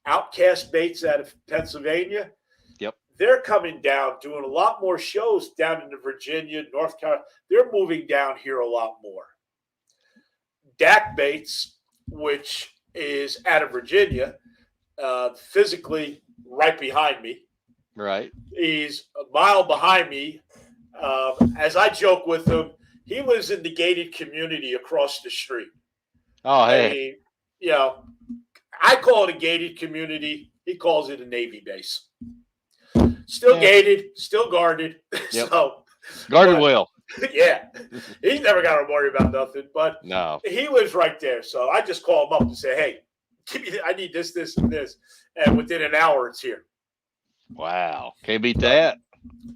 Outcast Baits out of Pennsylvania. Yep. They're coming down, doing a lot more shows down into Virginia, North Carolina. They're moving down here a lot more. Dak Baits, which is out of Virginia, physically right behind me. Right. He's a mile behind me. As I joke with him, he lives in the gated community across the street. Oh, hey. I call it a gated community. He calls it a Navy base. Still gated, still guarded. Yep. So Guarded well. Yeah. He's never got to worry about nothing. But No. he lives right there. So I just call him up and say, hey, I need this, this, and this. And within an hour, it's here. Wow. Can't beat that.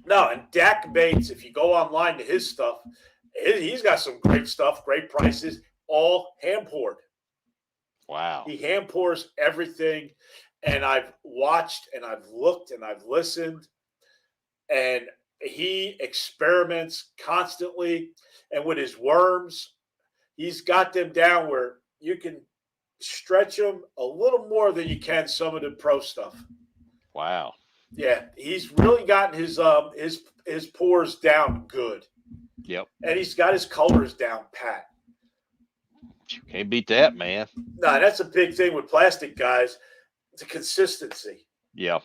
No, and Dak Bates, if you go online to his stuff, he's got some great stuff, great prices, all hand poured. Wow. He hand pours everything. And I've watched and I've looked and I've listened. And he experiments constantly. And with his worms, he's got them down where you can stretch them a little more than you can some of the pro stuff. Wow. Yeah, he's really gotten his pours down good. Yep. And he's got his colors down pat. You can't beat that, man. No, that's a big thing with plastic guys. It's a consistency. Yeah.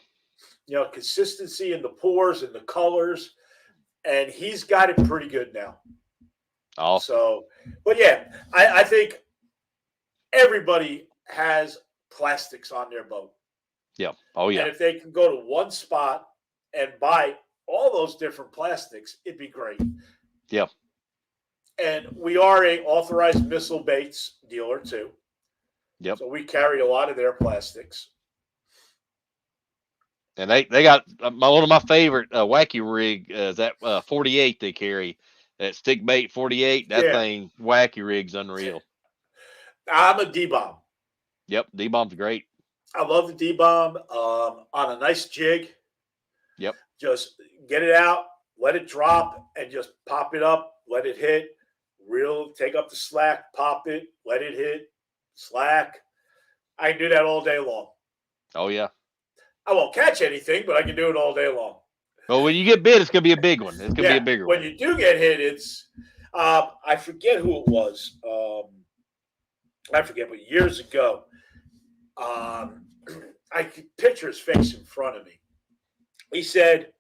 Consistency in the pours and the colors. And he's got it pretty good now. Awesome. So, but yeah, I think everybody has plastics on their boat. Yeah. Oh, yeah. And if they can go to one spot and buy all those different plastics, it'd be great. Yeah. And we are a authorized missile baits dealer too. Yep. So we carry a lot of their plastics. And they got one of my favorite wacky rig is that 48 they carry. That stick bait 48. That thing, wacky rig's unreal. I'm a D-bomb. Yep. D-bomb's great. I love the D-bomb on a nice jig. Yep. Just get it out, let it drop, and just pop it up, let it hit. Take up the slack, pop it, let it hit, slack. I can do that all day long. Oh, yeah. I won't catch anything, but I can do it all day long. Well, when you get bit, it's going to be a big one. It's going to be a bigger one. When you do get hit, it's I forget who it was. I forget, but years ago, I could picture his face in front of me. He said,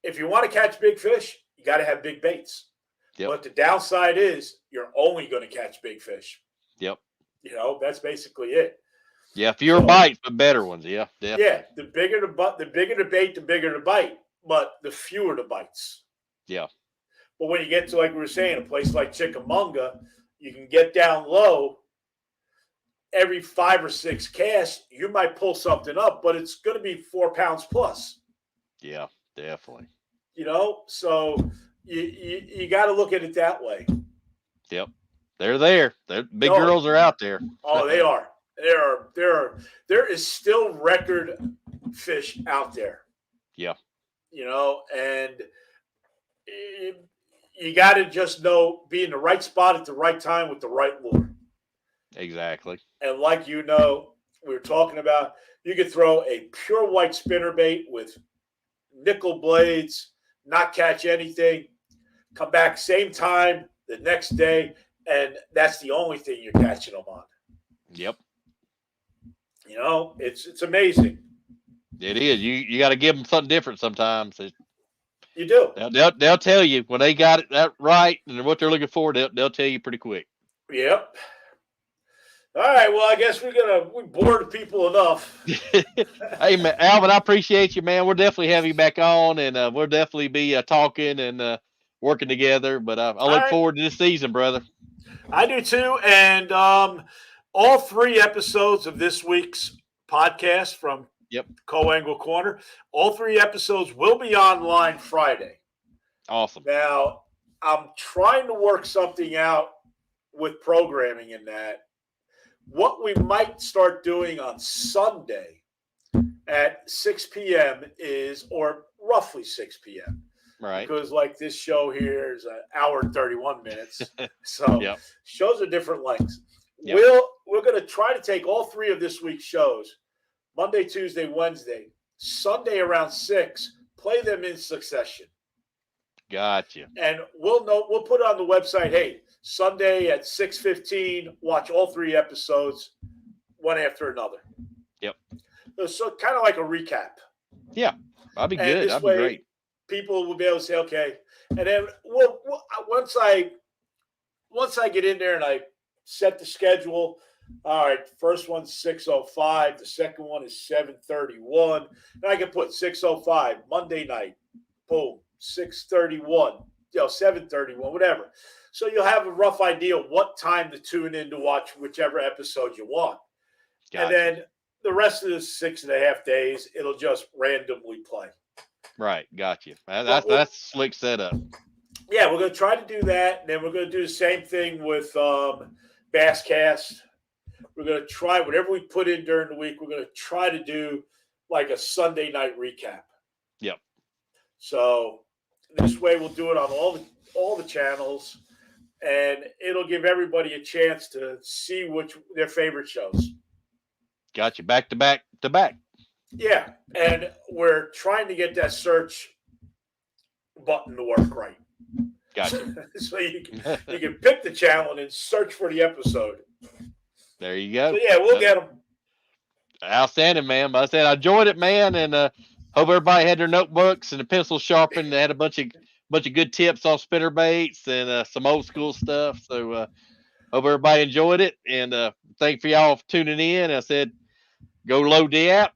if you want to catch big fish, you got to have big baits. Yep. But the downside is you're only going to catch big fish. Yep. That's basically it. Yeah, fewer bites, but better ones. Yeah. Definitely. Yeah, the bigger the bait, the bigger the bite, but the fewer the bites. Yeah. But when you get to, like we were saying, a place like Chickamauga, you can get down low every 5 or 6 casts, you might pull something up, but it's going to be 4 pounds plus. Yeah, definitely. So you got to look at it that way. Yep, they're there. The big girls are out there. Oh, they are. There is still record fish out there. Yeah. And you got to just know, be in the right spot at the right time with the right lure. Exactly. And like we were talking about, you could throw a pure white spinnerbait with nickel blades, not catch anything, come back same time the next day, and that's the only thing you're catching them on. Yep. It's amazing. It is. You got to give them something different sometimes. You do. They'll tell you when they got it that right and what they're looking for. They'll tell you pretty quick. Yep. All right. Well, I guess we bored people enough. Hey, man, Alvin, I appreciate you, man. We'll definitely have you back on, and we'll definitely be talking and working together. But I look forward to this season, brother. I do too. And all 3 episodes of this week's podcast from Co-Angle Corner, all 3 episodes will be online Friday. Awesome. Now, I'm trying to work something out with programming in that. What we might start doing on Sunday at 6 p.m. or roughly 6 p.m. Right. Because like this show here is an hour and 31 minutes. So shows are different lengths. Yep. We're going to try to take all 3 of this week's shows, Monday, Tuesday, Wednesday, Sunday around 6, play them in succession. Gotcha. And we'll put on the website, hey, Sunday at 6:15, watch all 3 episodes, one after another. Yep. So kind of like a recap. Yeah, that'd be good. That'd be great. People will be able to say, okay. And then once I get in there and I set the schedule, all right, first one's 6:05, the second one is 7:31. And I can put 6:05, Monday night, boom, 6:31, 7:31, whatever. So you'll have a rough idea of what time to tune in to watch whichever episode you want. Gotcha. And then the rest of the 6.5 days, it'll just randomly play. Right, gotcha. That's slick setup. Yeah, we're going to try to do that. And then we're going to do the same thing with Basscast. We're going to try whatever we put in during the week. We're going to try to do like a Sunday night recap. Yep. So this way we'll do it on all the channels, and it'll give everybody a chance to see which their favorite shows. Gotcha. Back to back to back. Yeah, and we're trying to get that search button to work right. Gotcha. So you can pick the channel and then search for the episode. There you go. So yeah, we'll get them. Outstanding, man. But I said I enjoyed it, man, and hope everybody had their notebooks and the pencils sharpened. They had a bunch of good tips on spinner baits and some old school stuff. So hope everybody enjoyed it, and thank for y'all for tuning in. I said go load the app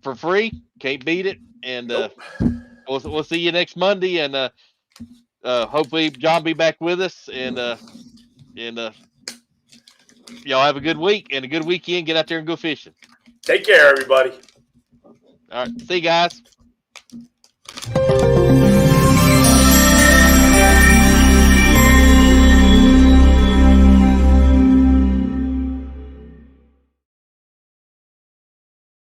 for free. Can't beat it. And we'll see you next Monday, and hopefully John be back with us, and y'all have a good week and a good weekend. Get out there and go fishing. Take care, everybody. All right. See you guys.